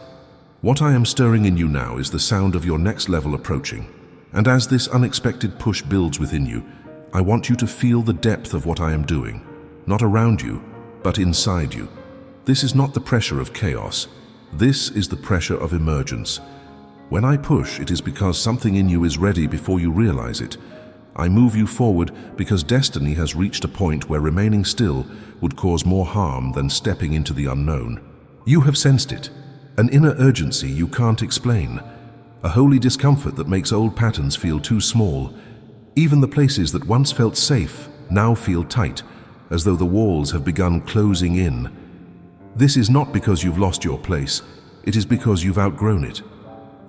What I am stirring in you now is the sound of your next level approaching. And as this unexpected push builds within you, I want you to feel the depth of what I am doing, not around you, but inside you. This is not the pressure of chaos. This is the pressure of emergence. When I push, it is because something in you is ready before you realize it. I move you forward because destiny has reached a point where remaining still would cause more harm than stepping into the unknown. You have sensed it. An inner urgency you can't explain. A holy discomfort that makes old patterns feel too small. Even the places that once felt safe now feel tight, as though the walls have begun closing in. This is not because you've lost your place. It is because you've outgrown it.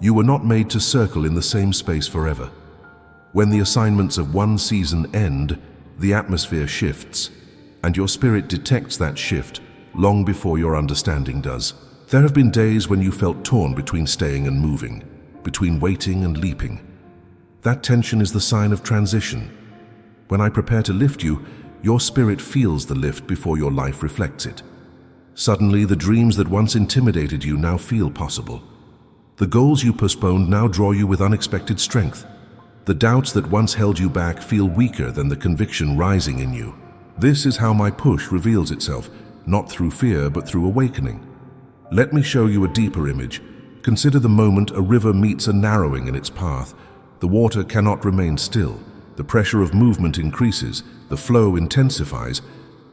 You were not made to circle in the same space forever. When the assignments of one season end, the atmosphere shifts, and your spirit detects that shift long before your understanding does. There have been days when you felt torn between staying and moving, between waiting and leaping. That tension is the sign of transition. When I prepare to lift you, your spirit feels the lift before your life reflects it. Suddenly, the dreams that once intimidated you now feel possible. The goals you postponed now draw you with unexpected strength. The doubts that once held you back feel weaker than the conviction rising in you. This is how my push reveals itself, not through fear but through awakening. Let me show you a deeper image. Consider the moment a river meets a narrowing in its path. The water cannot remain still. The pressure of movement increases, the flow intensifies,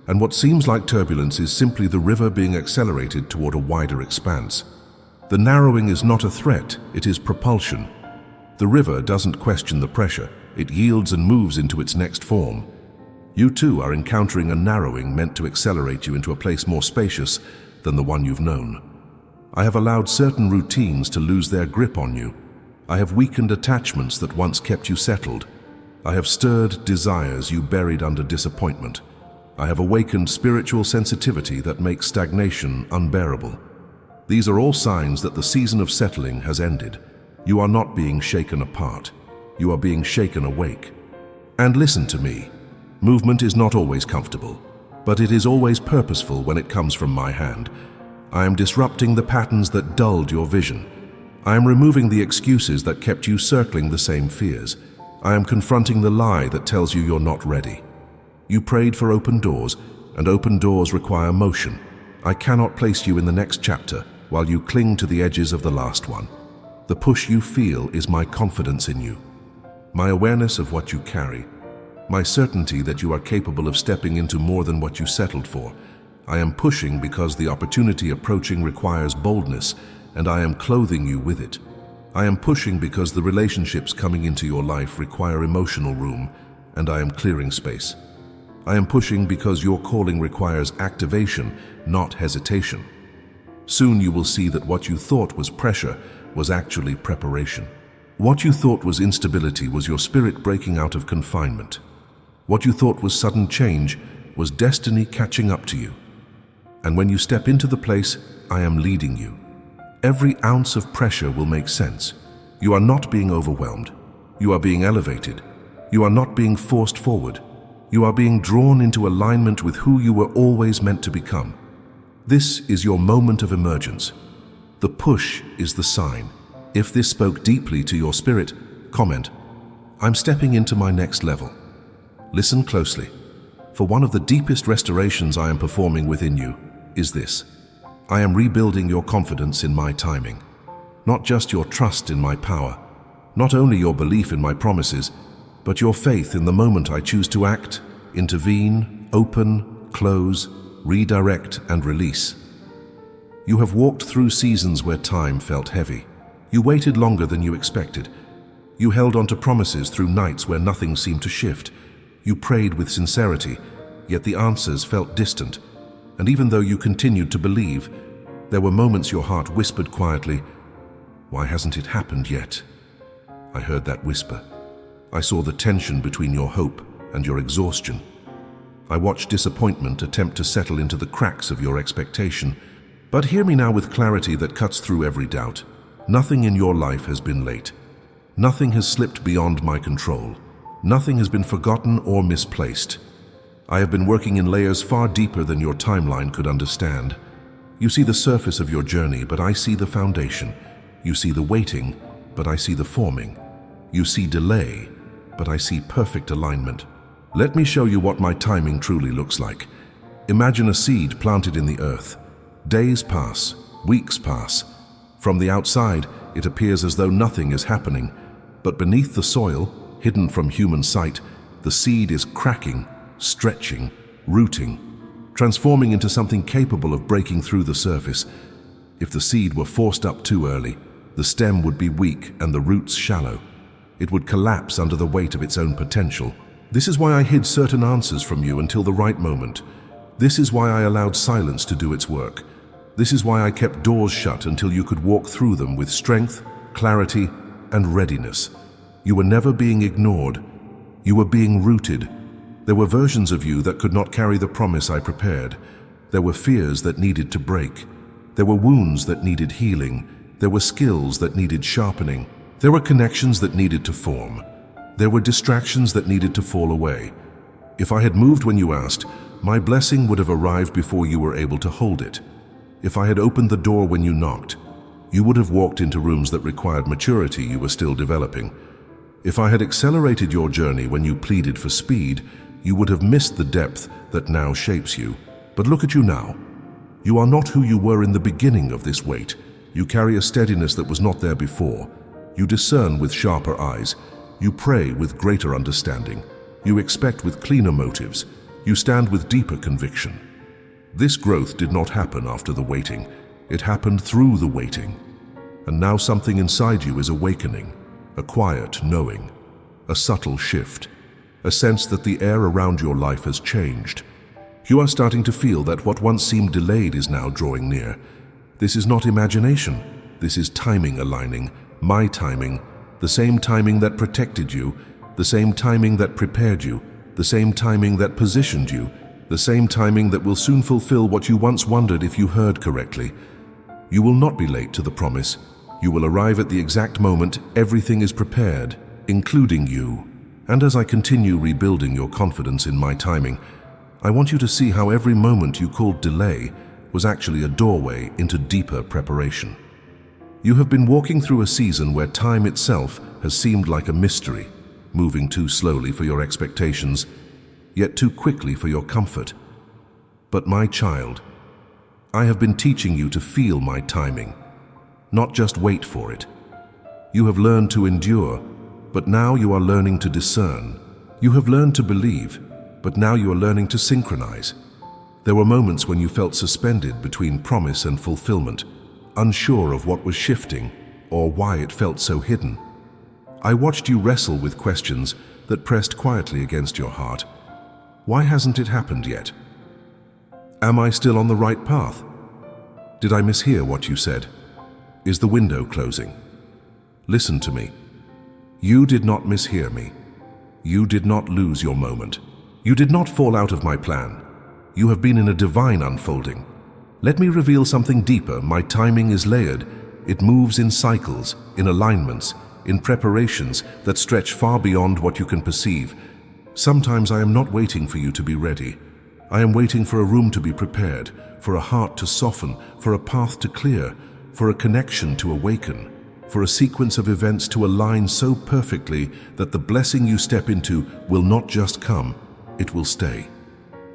and what seems like turbulence is simply the river being accelerated toward a wider expanse. The narrowing is not a threat, it is propulsion. The river doesn't question the pressure, it yields and moves into its next form. You too are encountering a narrowing meant to accelerate you into a place more spacious than the one you've known. I have allowed certain routines to lose their grip on you. I have weakened attachments that once kept you settled. I have stirred desires you buried under disappointment. I have awakened spiritual sensitivity that makes stagnation unbearable. These are all signs that the season of settling has ended. You are not being shaken apart. You are being shaken awake. And listen to me. Movement is not always comfortable, but it is always purposeful when it comes from my hand. I am disrupting the patterns that dulled your vision. I am removing the excuses that kept you circling the same fears. I am confronting the lie that tells you you're not ready. You prayed for open doors, and open doors require motion. I cannot place you in the next chapter while you cling to the edges of the last one. The push you feel is my confidence in you, my awareness of what you carry, my certainty that you are capable of stepping into more than what you settled for. I am pushing because the opportunity approaching requires boldness, and I am clothing you with it. I am pushing because the relationships coming into your life require emotional room, and I am clearing space. I am pushing because your calling requires activation, not hesitation. Soon you will see that what you thought was pressure was actually preparation. What you thought was instability was your spirit breaking out of confinement. What you thought was sudden change was destiny catching up to you. And when you step into the place, I am leading you. Every ounce of pressure will make sense. You are not being overwhelmed. You are being elevated. You are not being forced forward. You are being drawn into alignment with who you were always meant to become. This is your moment of emergence. The push is the sign. If this spoke deeply to your spirit, comment, "I'm stepping into my next level." Listen closely, for one of the deepest restorations I am performing within you is this. I am rebuilding your confidence in my timing, not just your trust in my power, not only your belief in my promises, but your faith in the moment I choose to act, intervene, open, close, redirect, and release. You have walked through seasons where time felt heavy. You waited longer than you expected. You held on to promises through nights where nothing seemed to shift. You prayed with sincerity, yet the answers felt distant. And even though you continued to believe, there were moments your heart whispered quietly, "Why hasn't it happened yet?" I heard that whisper. I saw the tension between your hope and your exhaustion. I watched disappointment attempt to settle into the cracks of your expectation. But hear me now with clarity that cuts through every doubt. Nothing in your life has been late. Nothing has slipped beyond my control. Nothing has been forgotten or misplaced. I have been working in layers far deeper than your timeline could understand. You see the surface of your journey, but I see the foundation. You see the waiting, but I see the forming. You see delay, but I see perfect alignment. Let me show you what my timing truly looks like. Imagine a seed planted in the earth. Days pass, weeks pass. From the outside, it appears as though nothing is happening. But beneath the soil, hidden from human sight, the seed is cracking, stretching, rooting, transforming into something capable of breaking through the surface. If the seed were forced up too early, the stem would be weak and the roots shallow. It would collapse under the weight of its own potential. This is why I hid certain answers from you until the right moment. This is why I allowed silence to do its work. This is why I kept doors shut until you could walk through them with strength, clarity, and readiness. You were never being ignored. You were being rooted. There were versions of you that could not carry the promise I prepared. There were fears that needed to break. There were wounds that needed healing. There were skills that needed sharpening. There were connections that needed to form. There were distractions that needed to fall away. If I had moved when you asked, my blessing would have arrived before you were able to hold it. If I had opened the door when you knocked, you would have walked into rooms that required maturity you were still developing. If I had accelerated your journey when you pleaded for speed, you would have missed the depth that now shapes you. But look at you now. You are not who you were in the beginning of this wait. You carry a steadiness that was not there before. You discern with sharper eyes. You pray with greater understanding. You expect with cleaner motives. You stand with deeper conviction. This growth did not happen after the waiting. It happened through the waiting. And now something inside you is awakening, a quiet knowing, a subtle shift, a sense that the air around your life has changed. You are starting to feel that what once seemed delayed is now drawing near. This is not imagination. This is timing aligning, my timing, the same timing that protected you, the same timing that prepared you, the same timing that positioned you, the same timing that will soon fulfill what you once wondered if you heard correctly. You will not be late to the promise. You will arrive at the exact moment everything is prepared, including you. And as I continue rebuilding your confidence in my timing, I want you to see how every moment you called delay was actually a doorway into deeper preparation. You have been walking through a season where time itself has seemed like a mystery, moving too slowly for your expectations, yet too quickly for your comfort. But my child, I have been teaching you to feel my timing, not just wait for it. You have learned to endure, but now you are learning to discern. You have learned to believe, but now you are learning to synchronize. There were moments when you felt suspended between promise and fulfillment, unsure of what was shifting or why it felt so hidden. I watched you wrestle with questions that pressed quietly against your heart. Why hasn't it happened yet? Am I still on the right path? Did I mishear what you said? Is the window closing? Listen to me. You did not mishear me. You did not lose your moment. You did not fall out of my plan. You have been in a divine unfolding. Let me reveal something deeper. My timing is layered. It moves in cycles, in alignments, in preparations that stretch far beyond what you can perceive. Sometimes I am not waiting for you to be ready. I am waiting for a room to be prepared, for a heart to soften, for a path to clear, for a connection to awaken, for a sequence of events to align so perfectly that the blessing you step into will not just come, it will stay.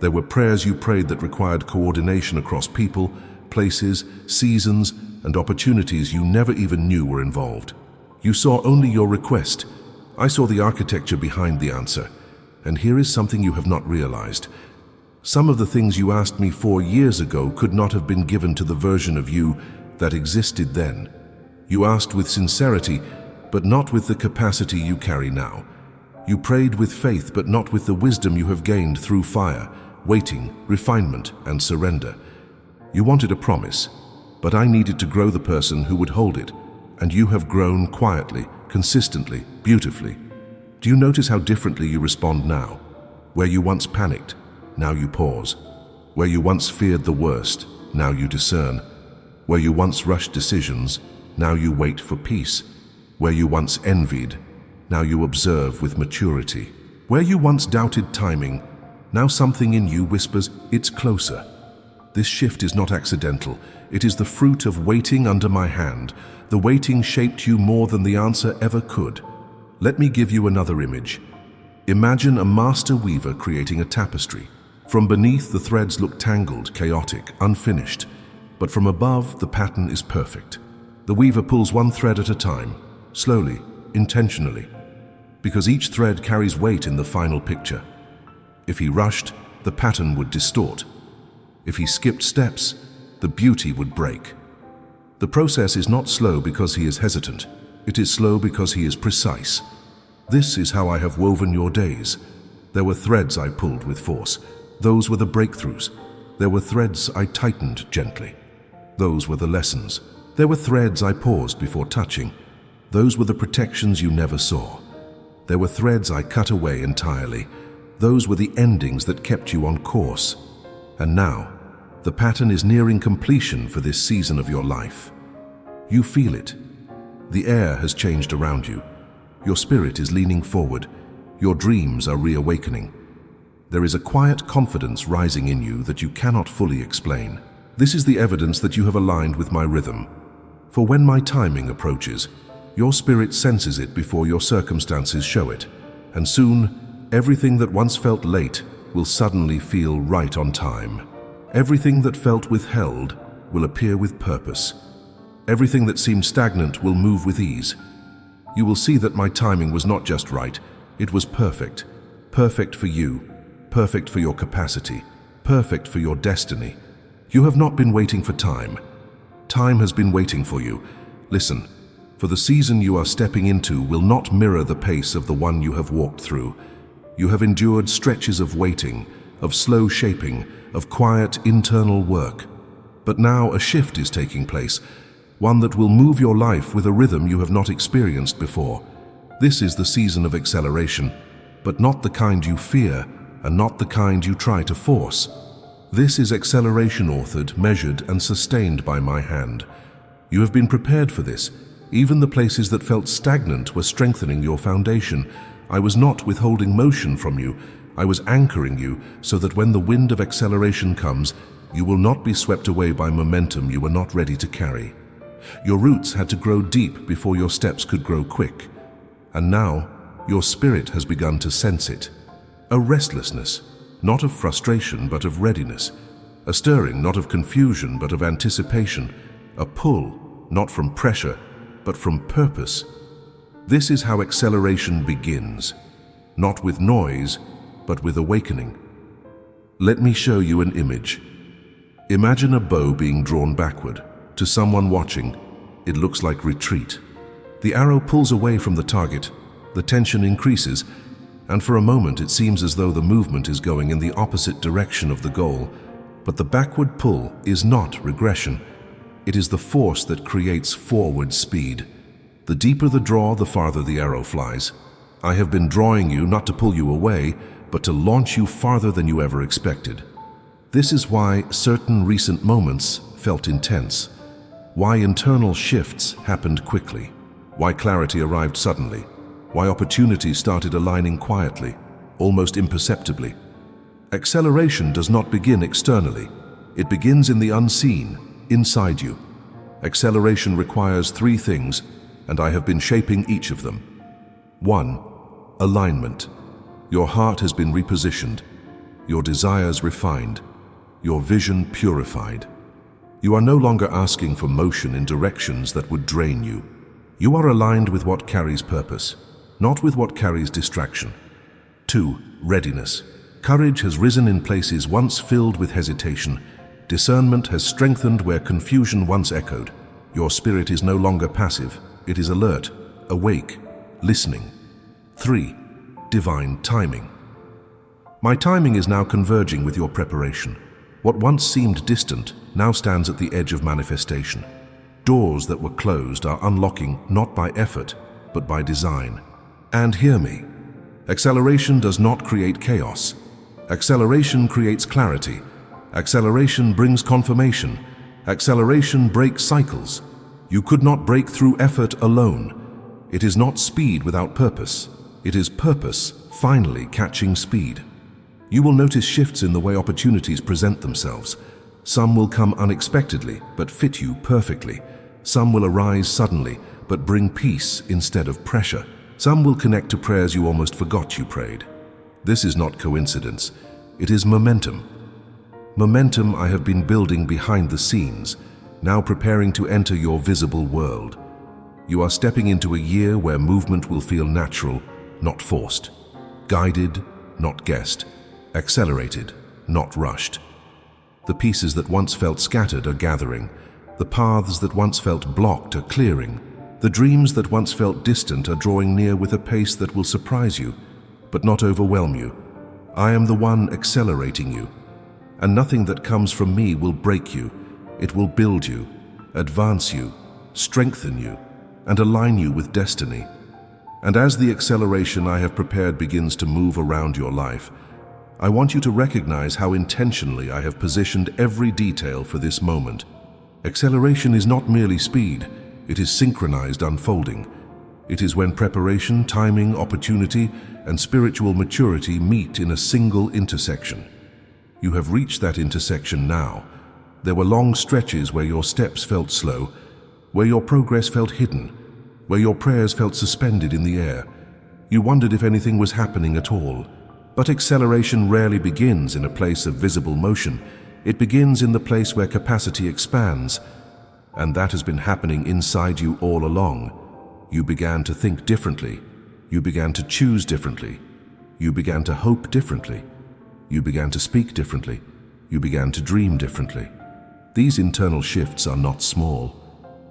There were prayers you prayed that required coordination across people, places, seasons, and opportunities you never even knew were involved. You saw only your request. I saw the architecture behind the answer. And here is something you have not realized. Some of the things you asked me 4 years ago could not have been given to the version of you that existed then. You asked with sincerity, but not with the capacity you carry now. You prayed with faith, but not with the wisdom you have gained through fire, waiting, refinement, and surrender. You wanted a promise, but I needed to grow the person who would hold it, and you have grown quietly, consistently, beautifully. Do you notice how differently you respond now? Where you once panicked, now you pause. Where you once feared the worst, now you discern. Where you once rushed decisions, now you wait for peace. Where you once envied, now you observe with maturity. Where you once doubted timing, now something in you whispers, it's closer. This shift is not accidental. It is the fruit of waiting under my hand. The waiting shaped you more than the answer ever could. Let me give you another image. Imagine a master weaver creating a tapestry. From beneath, the threads look tangled, chaotic, unfinished. But from above, the pattern is perfect. The weaver pulls one thread at a time, slowly, intentionally, because each thread carries weight in the final picture. If he rushed, the pattern would distort. If he skipped steps, the beauty would break. The process is not slow because he is hesitant. It is slow because he is precise. This is how I have woven your days. There were threads I pulled with force. Those were the breakthroughs. There were threads I tightened gently. Those were the lessons. There were threads I paused before touching. Those were the protections you never saw. There were threads I cut away entirely. Those were the endings that kept you on course. And now, the pattern is nearing completion for this season of your life. You feel it. The air has changed around you. Your spirit is leaning forward. Your dreams are reawakening. There is a quiet confidence rising in you that you cannot fully explain. This is the evidence that you have aligned with my rhythm. For when my timing approaches, your spirit senses it before your circumstances show it. And soon, everything that once felt late will suddenly feel right on time. Everything that felt withheld will appear with purpose. Everything that seemed stagnant will move with ease. You will see that my timing was not just right, it was perfect. Perfect for you, perfect for your capacity, perfect for your destiny. You have not been waiting for time. Time has been waiting for you. Listen, for the season you are stepping into will not mirror the pace of the one you have walked through. You have endured stretches of waiting, of slow shaping, of quiet internal work. But now a shift is taking place, one that will move your life with a rhythm you have not experienced before. This is the season of acceleration, but not the kind you fear and not the kind you try to force. This is acceleration authored, measured, and sustained by my hand. You have been prepared for this. Even the places that felt stagnant were strengthening your foundation. I was not withholding motion from you. I was anchoring you so that when the wind of acceleration comes, you will not be swept away by momentum you were not ready to carry. Your roots had to grow deep before your steps could grow quick. And now, your spirit has begun to sense it. A restlessness, not of frustration but of readiness. A stirring, not of confusion but of anticipation. A pull, not from pressure but from purpose. This is how acceleration begins, not with noise but with awakening. Let me show you an image. Imagine a bow being drawn backward. To someone watching, it looks like retreat. The arrow pulls away from the target, the tension increases, and for a moment it seems as though the movement is going in the opposite direction of the goal. But the backward pull is not regression. It is the force that creates forward speed. The deeper the draw, the farther the arrow flies. I have been drawing you not to pull you away, but to launch you farther than you ever expected. This is why certain recent moments felt intense. Why internal shifts happened quickly. Why clarity arrived suddenly. Why opportunities started aligning quietly, almost imperceptibly. Acceleration does not begin externally. It begins in the unseen, inside you. Acceleration requires 3 things, and I have been shaping each of them. 1. Alignment. Your heart has been repositioned, your desires refined, your vision purified. You are no longer asking for motion in directions that would drain you. You are aligned with what carries purpose, not with what carries distraction. 2. Readiness. Courage has risen in places once filled with hesitation. Discernment has strengthened where confusion once echoed. Your spirit is no longer passive. It is alert, awake, listening. 3. Divine timing. My timing is now converging with your preparation. What once seemed distant now stands at the edge of manifestation. Doors that were closed are unlocking not by effort, but by design. And hear me. Acceleration does not create chaos. Acceleration creates clarity. Acceleration brings confirmation. Acceleration breaks cycles. You could not break through effort alone. It is not speed without purpose. It is purpose finally catching speed. You will notice shifts in the way opportunities present themselves. Some will come unexpectedly, but fit you perfectly. Some will arise suddenly, but bring peace instead of pressure. Some will connect to prayers you almost forgot you prayed. This is not coincidence. It is momentum. Momentum I have been building behind the scenes, now preparing to enter your visible world. You are stepping into a year where movement will feel natural, not forced. Guided, not guessed. Accelerated, not rushed. The pieces that once felt scattered are gathering. The paths that once felt blocked are clearing. The dreams that once felt distant are drawing near with a pace that will surprise you, but not overwhelm you. I am the one accelerating you, and nothing that comes from me will break you. It will build you, advance you, strengthen you, and align you with destiny. And as the acceleration I have prepared begins to move around your life, I want you to recognize how intentionally I have positioned every detail for this moment. Acceleration is not merely speed, it is synchronized unfolding. It is when preparation, timing, opportunity, and spiritual maturity meet in a single intersection. You have reached that intersection now. There were long stretches where your steps felt slow, where your progress felt hidden, where your prayers felt suspended in the air. You wondered if anything was happening at all. But acceleration rarely begins in a place of visible motion. It begins in the place where capacity expands, and that has been happening inside you all along. You began to think differently. You began to choose differently. You began to hope differently. You began to speak differently. You began to dream differently. These internal shifts are not small.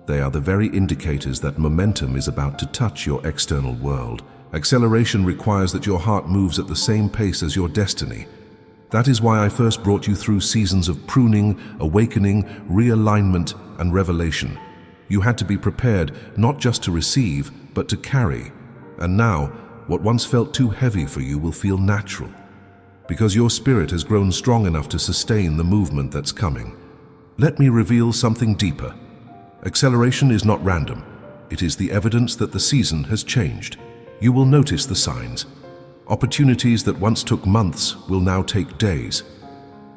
They are the very indicators that momentum is about to touch your external world. Acceleration requires that your heart moves at the same pace as your destiny. That is why I first brought you through seasons of pruning, awakening, realignment, and revelation. You had to be prepared not just to receive, but to carry. And now, what once felt too heavy for you will feel natural, because your spirit has grown strong enough to sustain the movement that's coming. Let me reveal something deeper. Acceleration is not random. It is the evidence that the season has changed. You will notice the signs. Opportunities that once took months will now take days.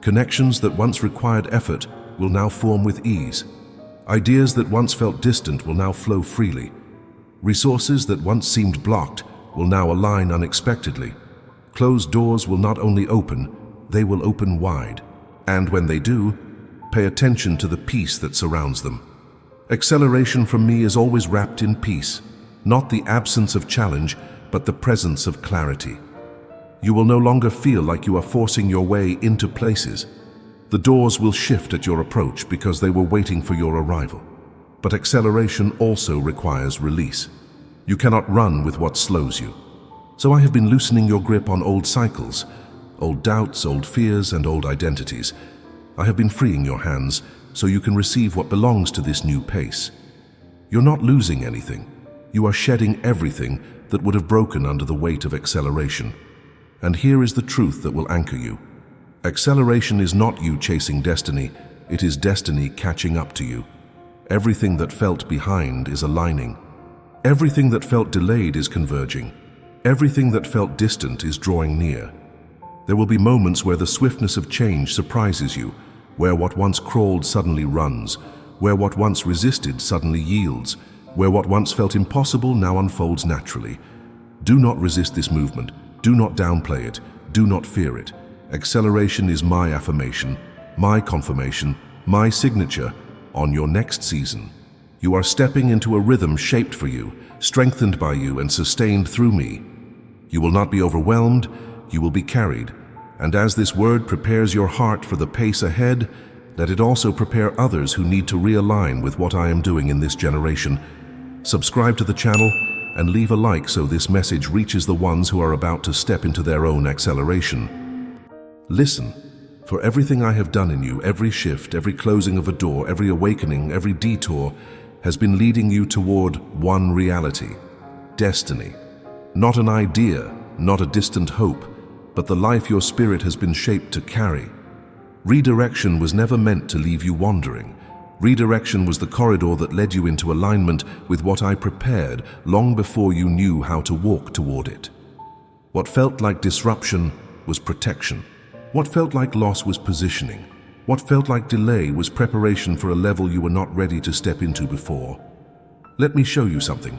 Connections that once required effort will now form with ease. Ideas that once felt distant will now flow freely. Resources that once seemed blocked will now align unexpectedly. Closed doors will not only open, they will open wide. And when they do, pay attention to the peace that surrounds them. Acceleration from me is always wrapped in peace, not the absence of challenge, but the presence of clarity. You will no longer feel like you are forcing your way into places. The doors will shift at your approach because they were waiting for your arrival. But acceleration also requires release. You cannot run with what slows you. So I have been loosening your grip on old cycles, old doubts, old fears, and old identities. I have been freeing your hands so you can receive what belongs to this new pace. You're not losing anything. You are shedding everything that would have broken under the weight of acceleration. And here is the truth that will anchor you. Acceleration is not you chasing destiny, it is destiny catching up to you. Everything that felt behind is aligning. Everything that felt delayed is converging. Everything that felt distant is drawing near. There will be moments where the swiftness of change surprises you, where what once crawled suddenly runs, where what once resisted suddenly yields, where what once felt impossible now unfolds naturally. Do not resist this movement. Do not downplay it. Do not fear it. Acceleration is my affirmation, my confirmation, my signature on your next season. You are stepping into a rhythm shaped for you, strengthened by you, and sustained through me. You will not be overwhelmed, you will be carried. And as this word prepares your heart for the pace ahead, let it also prepare others who need to realign with what I am doing in this generation. Subscribe to the channel and leave a like so this message reaches the ones who are about to step into their own acceleration. Listen, for everything I have done in you, every shift, every closing of a door, every awakening, every detour has been leading you toward one reality, destiny. Not an idea, not a distant hope, but the life your spirit has been shaped to carry. Redirection was never meant to leave you wandering. Redirection was the corridor that led you into alignment with what I prepared long before you knew how to walk toward it. What felt like disruption was protection. What felt like loss was positioning. What felt like delay was preparation for a level you were not ready to step into before. Let me show you something.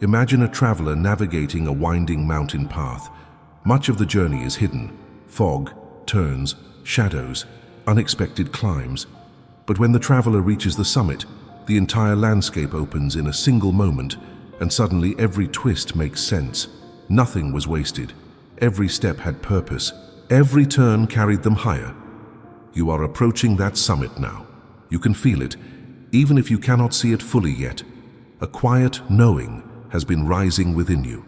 Imagine a traveler navigating a winding mountain path. Much of the journey is hidden. Fog, turns, shadows, unexpected climbs. But when the traveler reaches the summit, the entire landscape opens in a single moment, and suddenly every twist makes sense. Nothing was wasted. Every step had purpose. Every turn carried them higher. You are approaching that summit now. You can feel it. even if you cannot see it fully yet. A quiet knowing has been rising within you.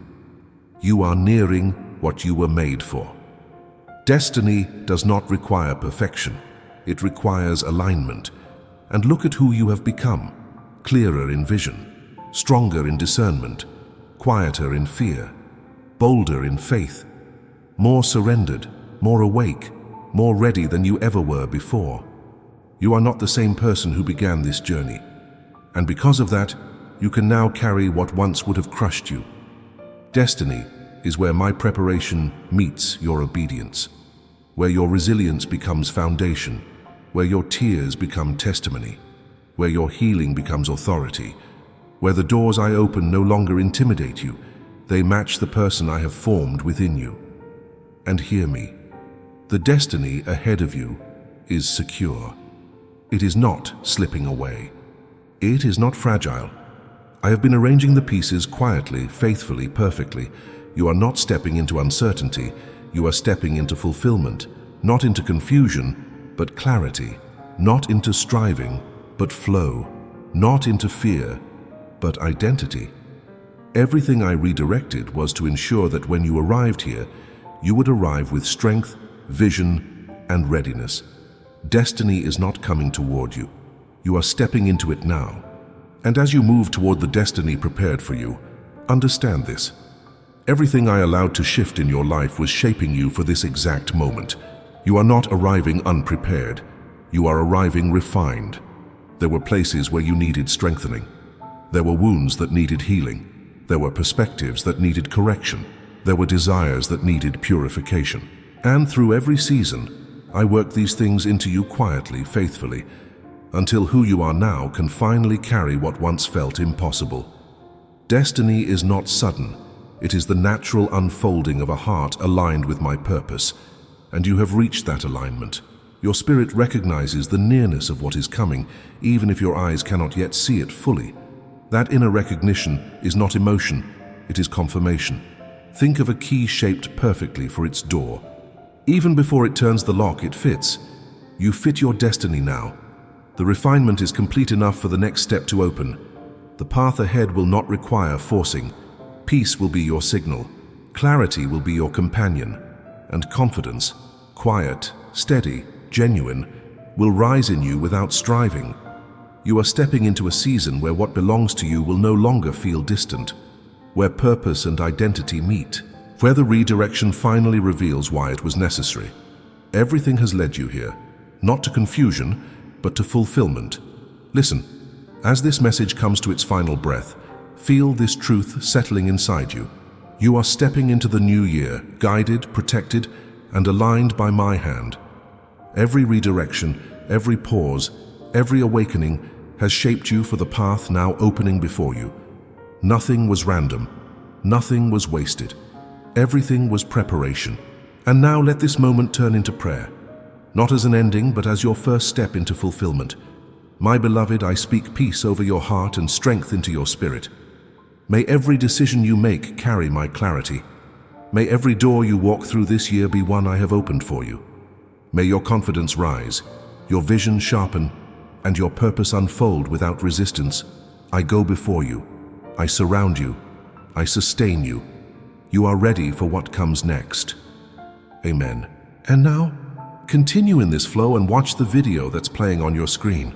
You are nearing what you were made for. Destiny does not require perfection. It requires alignment. And look at who you have become: clearer in vision, stronger in discernment, quieter in fear, bolder in faith, more surrendered, more awake, more ready than you ever were before. You are not the same person who began this journey, and because of that, you can now carry what once would have crushed you. Destiny is where my preparation meets your obedience, where your resilience becomes foundation, where your tears become testimony, where your healing becomes authority, where the doors I open no longer intimidate you, they match the person I have formed within you. And hear me, the destiny ahead of you is secure. It is not slipping away. It is not fragile. I have been arranging the pieces quietly, faithfully, perfectly. You are not stepping into uncertainty. You are stepping into fulfillment, not into confusion, but clarity, not into striving, but flow, not into fear, but identity. Everything I redirected was to ensure that when you arrived here, you would arrive with strength, vision, and readiness. Destiny is not coming toward you. You are stepping into it now. And as you move toward the destiny prepared for you, understand this. Everything I allowed to shift in your life was shaping you for this exact moment. You are not arriving unprepared. You are arriving refined. There were places where you needed strengthening. There were wounds that needed healing. There were perspectives that needed correction. There were desires that needed purification. And through every season, I worked these things into you quietly, faithfully, until who you are now can finally carry what once felt impossible. Destiny is not sudden. It is the natural unfolding of a heart aligned with my purpose, and you have reached that alignment. Your spirit recognizes the nearness of what is coming, even if your eyes cannot yet see it fully. That inner recognition is not emotion, it is confirmation. Think of a key shaped perfectly for its door. Even before it turns the lock, it fits. You fit your destiny now. The refinement is complete enough for the next step to open. The path ahead will not require forcing. Peace will be your signal. Clarity will be your companion. And confidence, quiet, steady, genuine, will rise in you without striving. You are stepping into a season where what belongs to you will no longer feel distant, where purpose and identity meet, where the redirection finally reveals why it was necessary. Everything has led you here, not to confusion, but to fulfillment. Listen, as this message comes to its final breath, feel this truth settling inside you. You are stepping into the new year, guided, protected, and aligned by my hand. Every redirection, every pause, every awakening has shaped you for the path now opening before you. Nothing was random. Nothing was wasted. Everything was preparation. And now let this moment turn into prayer, not as an ending, but as your first step into fulfillment. My beloved, I speak peace over your heart and strength into your spirit. May every decision you make carry my clarity. May every door you walk through this year be one I have opened for you. May your confidence rise, your vision sharpen, and your purpose unfold without resistance. I go before you. I surround you. I sustain you. You are ready for what comes next. Amen. And now, continue in this flow and watch the video that's playing on your screen.